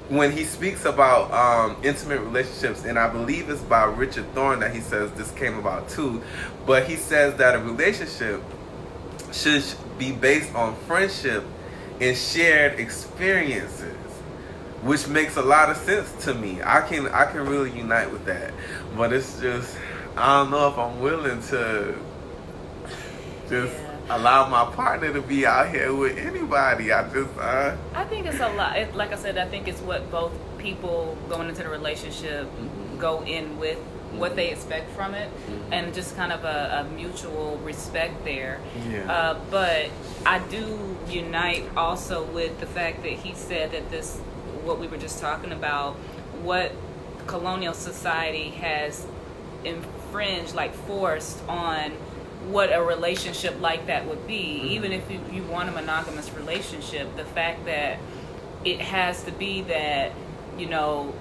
when he speaks about intimate relationships, and I believe it's by Richard Thorne that he says this came about too, but he says that a relationship should be based on friendship and shared experiences, which makes a lot of sense to me. I can really unite with that, but it's just, I don't know if I'm willing to just allow my partner to be out here with anybody. I think it's a lot. Like I said, I think it's what both people going into the relationship go in with, what they expect from it, and just kind of a mutual respect there. But I do unite also with the fact that he said that this, what we were just talking about, what colonial society has infringed, like forced on what a relationship like that would be. Even if you want a monogamous relationship, the fact that it has to be that, you know,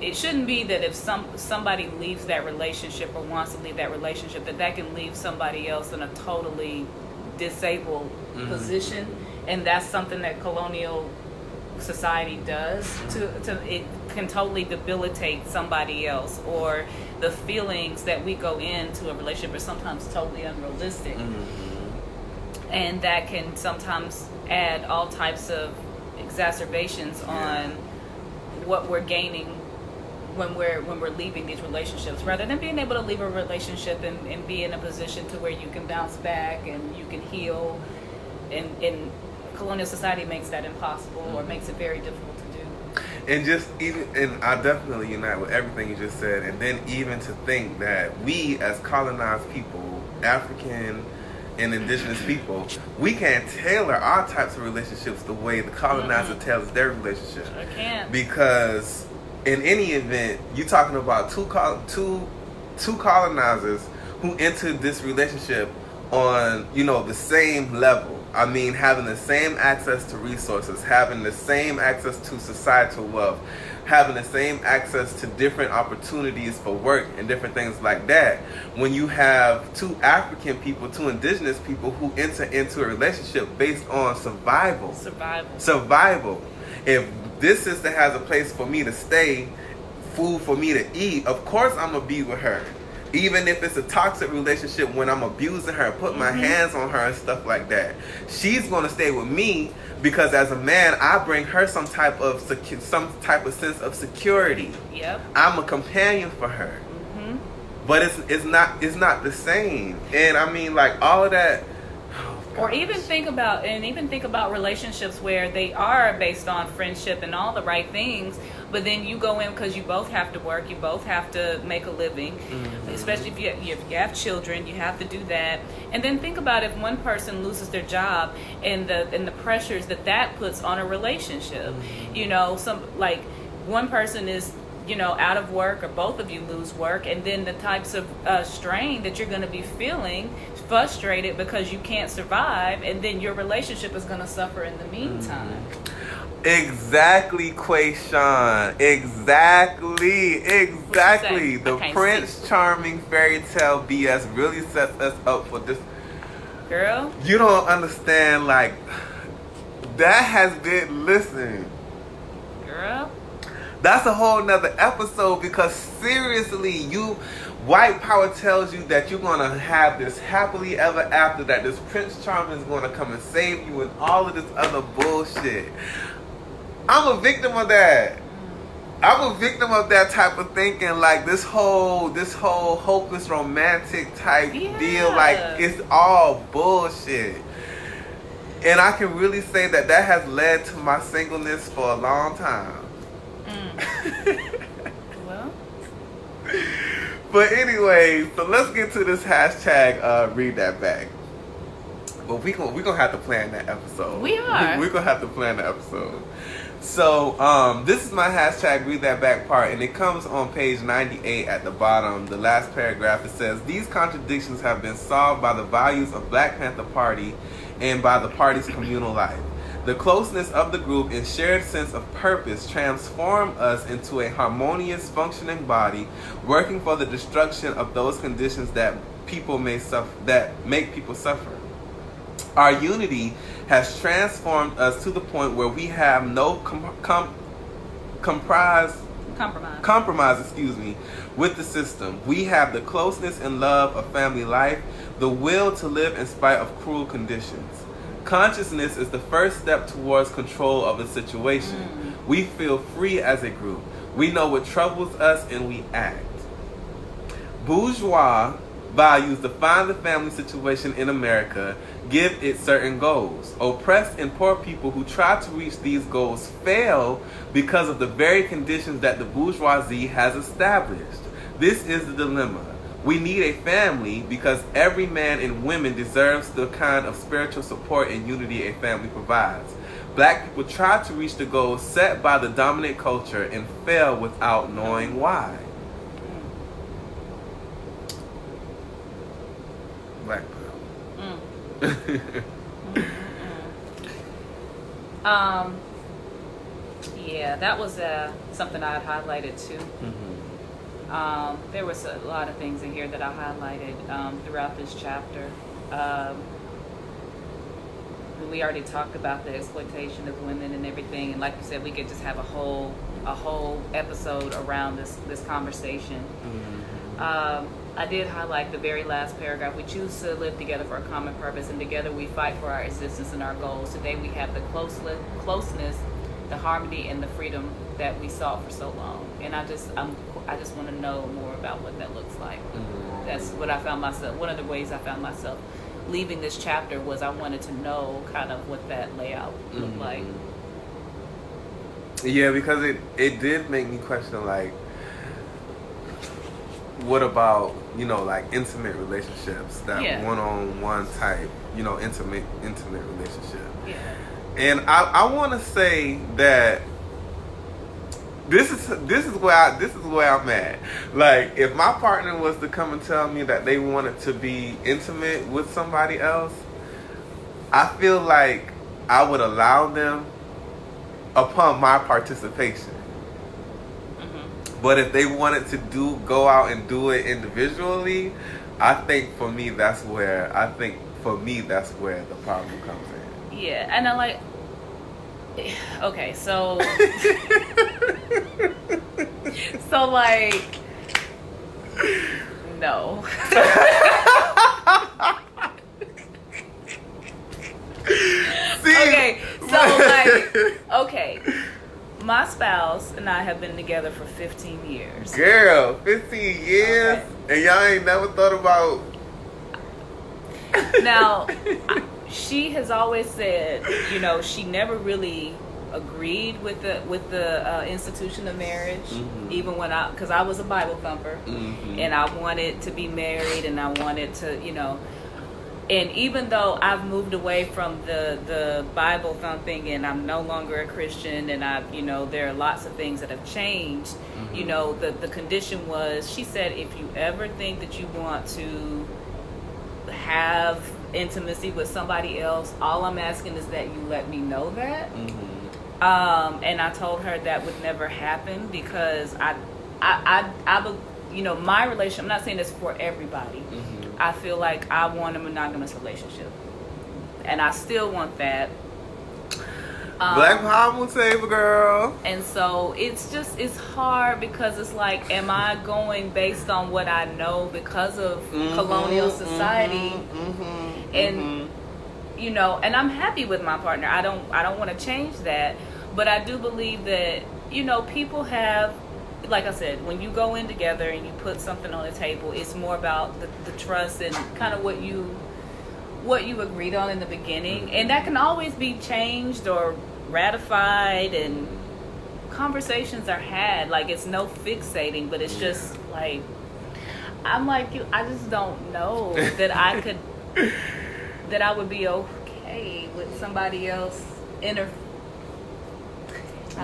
it shouldn't be that if somebody leaves that relationship or wants to leave that relationship, that can leave somebody else in a totally disabled position. And that's something that colonial society does to it can totally debilitate somebody else, or the feelings that we go into a relationship are sometimes totally unrealistic. And that can sometimes add all types of exacerbations on what we're gaining when we're leaving these relationships, rather than being able to leave a relationship and be in a position to where you can bounce back and you can heal. And colonial society makes that impossible, or makes it very difficult to do. And just even, and I definitely unite with everything you just said. And then even to think that we as colonized people, African and indigenous people, we can't tailor our types of relationships the way the colonizer tailors their relationship. I can't. Because in any event, you're talking about two colonizers who entered this relationship on, you know, the same level. I mean, having the same access to resources, having the same access to societal wealth, having the same access to different opportunities for work and different things like that. When you have two African people, two indigenous people who enter into a relationship based on survival. If this sister has a place for me to stay, food for me to eat, of course I'm going to be with her. Even if it's a toxic relationship when I'm abusing her, put my hands on her and stuff like that. She's going to stay with me because as a man, I bring her some type of sense of security. Yep. I'm a companion for her. But it's not the same. And I mean, like, all of that. Or even think about relationships where they are based on friendship and all the right things, but then you go in because you both have to work, you both have to make a living, especially if you have children, you have to do that. And then think about if one person loses their job and the pressures that puts on a relationship. You know, one person is out of work, or both of you lose work, and then the types of strain that you're going to be feeling, frustrated because you can't survive, and then your relationship is going to suffer in the meantime. Exactly, Quayshawn. Exactly. The Prince Charming fairy tale BS really sets us up for this. Girl, you don't understand, like, that has been, listen. Girl. That's a whole nother episode, because seriously, white power tells you that you're going to have this happily ever after, that this Prince Charming is going to come and save you and all of this other bullshit. I'm a victim of that. I'm a victim of that type of thinking, like this whole hopeless romantic type deal, like it's all bullshit. And I can really say that has led to my singleness for a long time. Well, but anyway, so let's get to this hashtag read that back. But we gonna have to plan that episode. We are. We're gonna have to plan the episode. So this is my hashtag read that back part, and it comes on page 98 at the bottom, the last paragraph. It says, these contradictions have been solved by the values of Black Panther Party and by the party's communal life. The closeness of the group and shared sense of purpose transform us into a harmonious, functioning body, working for the destruction of those conditions that make people suffer. Our unity has transformed us to the point where we have no compromise with the system. We have the closeness and love of family life, the will to live in spite of cruel conditions. Consciousness is the first step towards control of a situation. We feel free as a group. We know what troubles us and we act. Bourgeois values define the family situation in America, give it certain goals. Oppressed and poor people who try to reach these goals fail because of the very conditions that the bourgeoisie has established. This is the dilemma. We need a family because every man and woman deserves the kind of spiritual support and unity a family provides. Black people try to reach the goals set by the dominant culture and fail without knowing why. Black power. Yeah, that was something I had highlighted too. There was a lot of things in here that I highlighted throughout this chapter. We already talked about the exploitation of women and everything, and like you said, we could just have a whole episode around this conversation. I did highlight the very last paragraph. We choose to live together for a common purpose, and together we fight for our existence and our goals. Today we have the closeness, the harmony, and the freedom that we sought for so long. And I just want to know more about what that looks like. That's what I found myself. One of the ways I found myself leaving this chapter was I wanted to know kind of what that layout looked like. Yeah, because it did make me question, like, what about, like intimate relationships, that one-on-one type, intimate relationship. Yeah. And I want to say that this is where I'm at. Like, if my partner was to come and tell me that they wanted to be intimate with somebody else, I feel like I would allow them upon my participation. But if they wanted to go out and do it individually, I think for me that's where the problem comes in. Yeah, and I like. Okay, so like, no. See? Okay, so like, okay. My spouse and I have been together for 15 years. Girl, 15 years? Okay. And y'all ain't never thought about... Now, she has always said, she never really agreed with the institution of marriage, even when because I was a Bible thumper, and I wanted to be married, and I wanted to, and even though I've moved away from the Bible thumping and I'm no longer a Christian, and there are lots of things that have changed, the condition was, she said, if you ever think that you want to have intimacy with somebody else, all I'm asking is that you let me know that. And I told her that would never happen, because I my relationship, I'm not saying this for everybody. I feel like I want a monogamous relationship, and I still want that. Black power will save a girl. And so it's hard, because it's like, am I going based on what I know because of colonial society? And and I'm happy with my partner. I don't want to change that, but I do believe that people have, like I said, when you go in together and you put something on the table, it's more about the trust and kind of what you agreed on in the beginning, and that can always be changed or ratified, and conversations are had. Like, it's no fixating, but it's just like, I'm like you. I just don't know that I could, that I would be okay with somebody else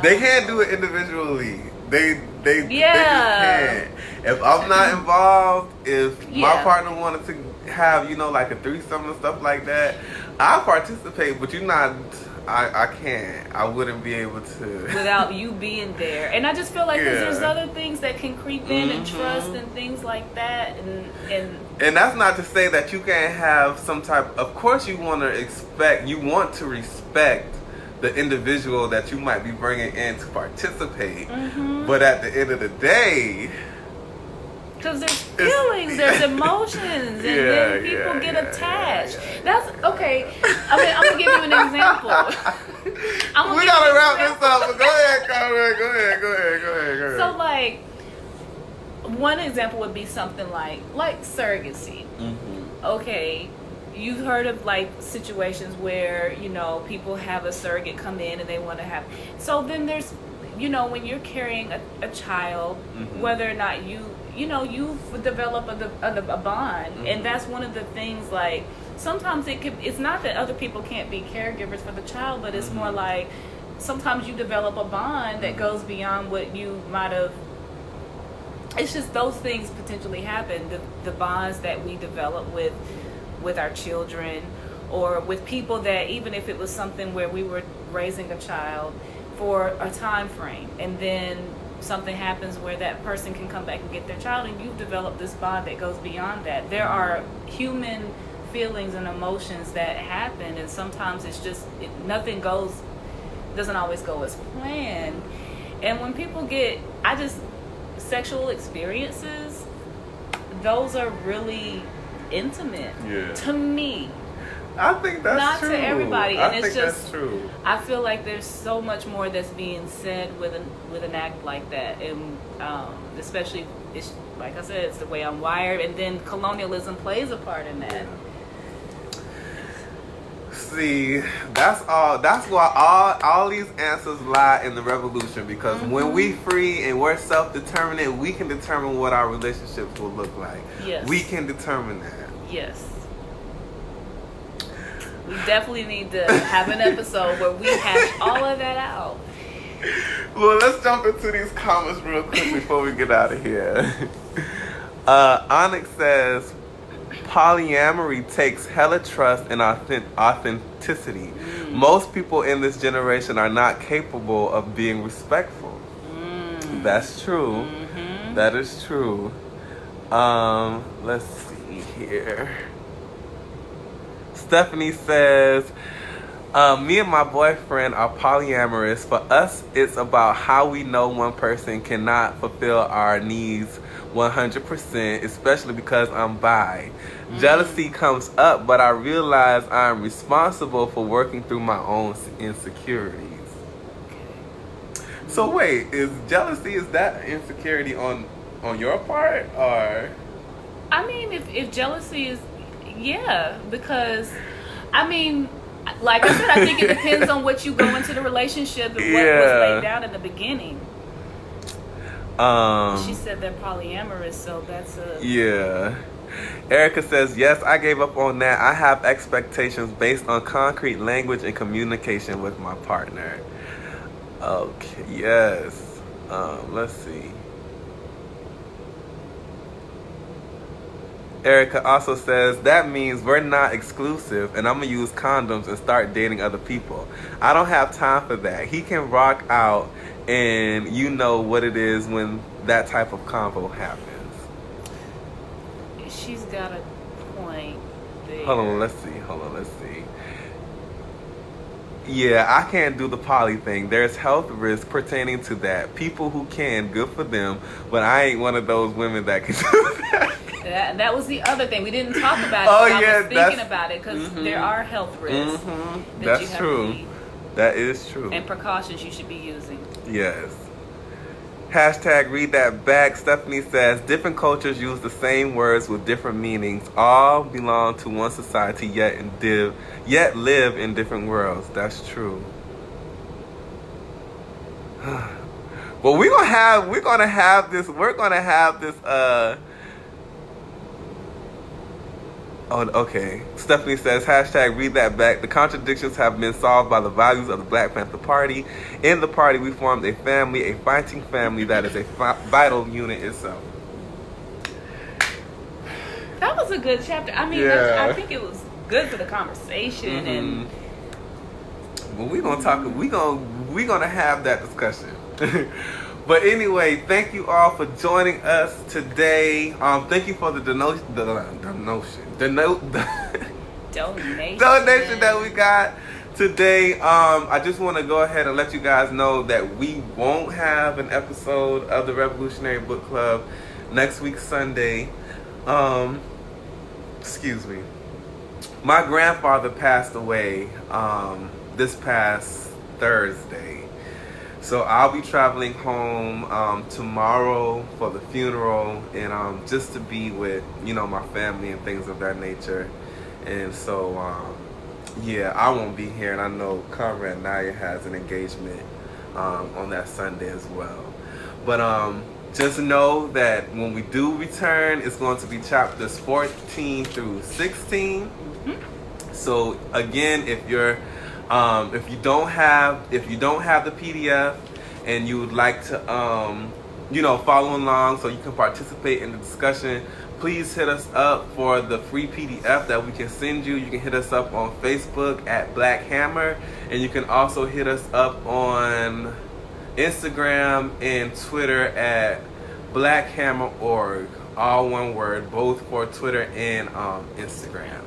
They can't do it individually. They just can't. If I'm not involved, if my partner wanted to have, like a threesome and stuff like that, I'll participate, but I can't. I wouldn't be able to. Without you being there. And I just feel like there's other things that can creep in, and trust and things like that. And that's not to say that you can't have some type, of course you want to respect the individual that you might be bringing in to participate, but at the end of the day, because there's feelings, there's emotions, and then people get attached. That's okay. I mean, I'm gonna give you an example. We gotta wrap this up. But go ahead, Conrad. Go ahead. So, like, one example would be something like surrogacy. Okay. You've heard of like situations where, people have a surrogate come in and they want to have. So then there's, when you're carrying a child, whether or not you develop a bond. And that's one of the things, like, sometimes it's not that other people can't be caregivers for the child, but it's more like sometimes you develop a bond that goes beyond what you might have. It's just those things potentially happen. The bonds that we develop with our children, or with people that, even if it was something where we were raising a child for a time frame, and then something happens where that person can come back and get their child, and you've developed this bond that goes beyond that. There are human feelings and emotions that happen, and sometimes it's just doesn't always go as planned. And when people get sexual experiences, those are really intimate to me. I think that's true. Not to everybody, and it's just, that's true. I feel like there's so much more that's being said with an act like that, and especially, it's like I said, it's the way I'm wired, and then colonialism plays a part in that. See, that's why all these answers lie in the revolution, because when we free and we're self-determined, we can determine what our relationships will look like. Yes. We can determine that. Yes. We definitely need to have an episode where we hash all of that out. Well, let's jump into these comments real quick before we get out of here. Onyx says, Polyamory takes hella trust and authenticity. Most people in this generation are not capable of being respectful. That's true. That is true. Let's see here. Stephanie says, me and my boyfriend are polyamorous. For us, it's about how we know one person cannot fulfill our needs 100%, especially because I'm bi. Jealousy comes up, but I realize I'm responsible for working through my own insecurities. So wait, is that insecurity on your part, or? I mean, if jealousy is, yeah, because, I mean, like I said, I think it depends on what you go into the relationship and what was laid down in the beginning. She said they're polyamorous, so that's a... Yeah. Erica says, yes, I gave up on that. I have expectations based on concrete language and communication with my partner. Okay, yes. Let's see. Erica also says, that means we're not exclusive and I'm going to use condoms and start dating other people. I don't have time for that. He can rock out and you know what it is when that type of convo happens. She's got a point there. Hold on, let's see. Yeah, I can't do the poly thing. There's health risk pertaining to that. People who can, good for them, but I ain't one of those women that can do that. That was the other thing. We didn't talk about it. Oh, I was thinking about it because there are health risks. That's true. That is true. And precautions you should be using. Yes. Hashtag read that back. Stephanie says, different cultures use the same words with different meanings. All belong to one society, yet live in different worlds. That's true. Well, we're gonna have this. Oh, okay. Stephanie says, hashtag read that back. The contradictions have been solved by the values of the Black Panther Party. In the party, we formed a family, a fighting family that is a vital unit itself. That was a good chapter. I mean, I think it was good for the conversation. And well, we're gonna have that discussion. But anyway, thank you all for joining us today. Thank you for the donation that we got today. I just want to go ahead and let you guys know that we won't have an episode of the Revolutionary Book Club next week Sunday. Excuse me. My grandfather passed away this past Thursday. So I'll be traveling home tomorrow for the funeral and just to be with, my family and things of that nature. And so, I won't be here. And I know Comrade Nyah has an engagement on that Sunday as well. But just know that when we do return, it's going to be chapters 14 through 16. So again, if you don't have the PDF and you would like to follow along so you can participate in the discussion, please hit us up for the free PDF that we can send you. You can hit us up on Facebook at Black Hammer, and you can also hit us up on Instagram and Twitter at BlackHammer.org. All one word, both for Twitter and Instagram.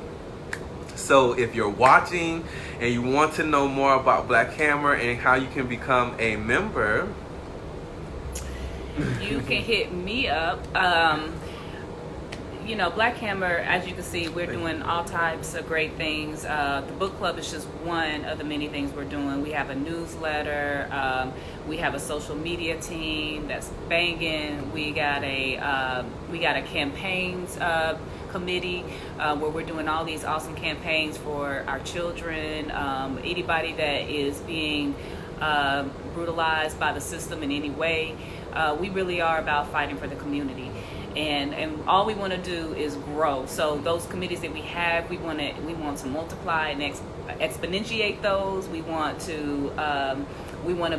So if you're watching and you want to know more about Black Hammer and how you can become a member, you can hit me up. Black Hammer, as you can see, we're doing all types of great things. The book club is just one of the many things we're doing. We have a newsletter. We have a social media team that's banging. We got a campaigns committee where we're doing all these awesome campaigns for our children, anybody that is being brutalized by the system in any way. We really are about fighting for the community. and all we want to do is grow. So those committees that we have, we want to multiply and exponentiate those. We want to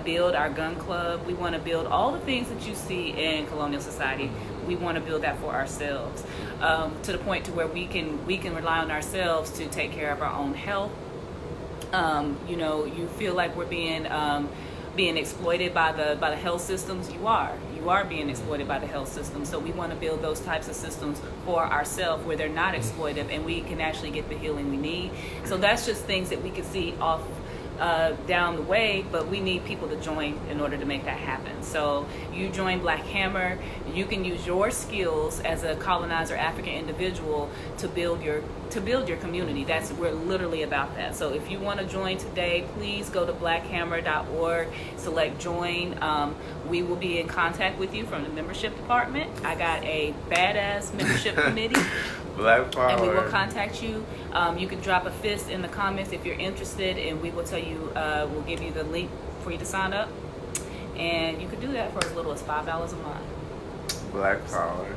build our gun club. We want to build all the things that you see in colonial society. We want to build that for ourselves, to the point to where we can rely on ourselves to take care of our own health. You feel like we're being exploited by the health systems. You are being exploited by the health system. So we want to build those types of systems for ourselves where they're not exploitive and we can actually get the healing we need. So that's just things that we can see off down the way, but we need people to join in order to make that happen. So you join Black Hammer, you can use your skills as a colonizer African individual to build your community. We're literally about that. So if you want to join today, please go to blackhammer.org, select join. We will be in contact with you from the membership department. I got a badass membership committee. Black Power. And we will contact you. You can drop a fist in the comments if you're interested, and we will tell you, we'll give you the link for you to sign up. And you can do that for as little as $5 a month. Black Power.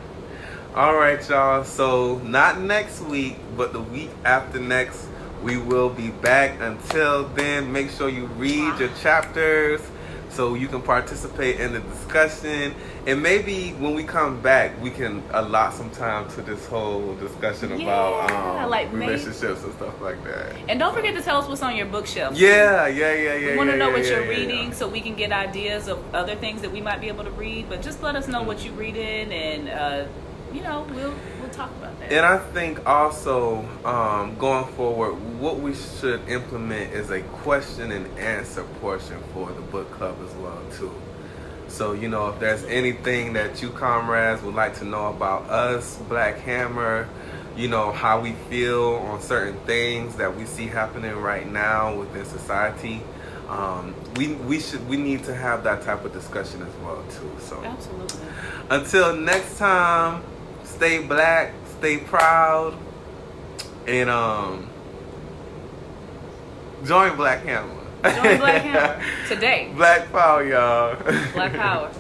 All right, y'all. So not next week, but the week after next, we will be back. Until then, make sure you read your chapters so you can participate in the discussion. And maybe when we come back, we can allot some time to this whole discussion about relationships and stuff like that. And don't forget to tell us what's on your bookshelf. Yeah. We want to know what you're reading so we can get ideas of other things that we might be able to read. But just let us know what you're reading, and we'll talk about that. And I think also going forward, what we should implement is a question and answer portion for the book club as well too. So, if there's anything that you comrades would like to know about us, Black Hammer, how we feel on certain things that we see happening right now within society, we need to have that type of discussion as well too. So absolutely. Until next time, stay black, stay proud, and join Black Hammer. Join Black Hammer today. Black Power, y'all. Black Power.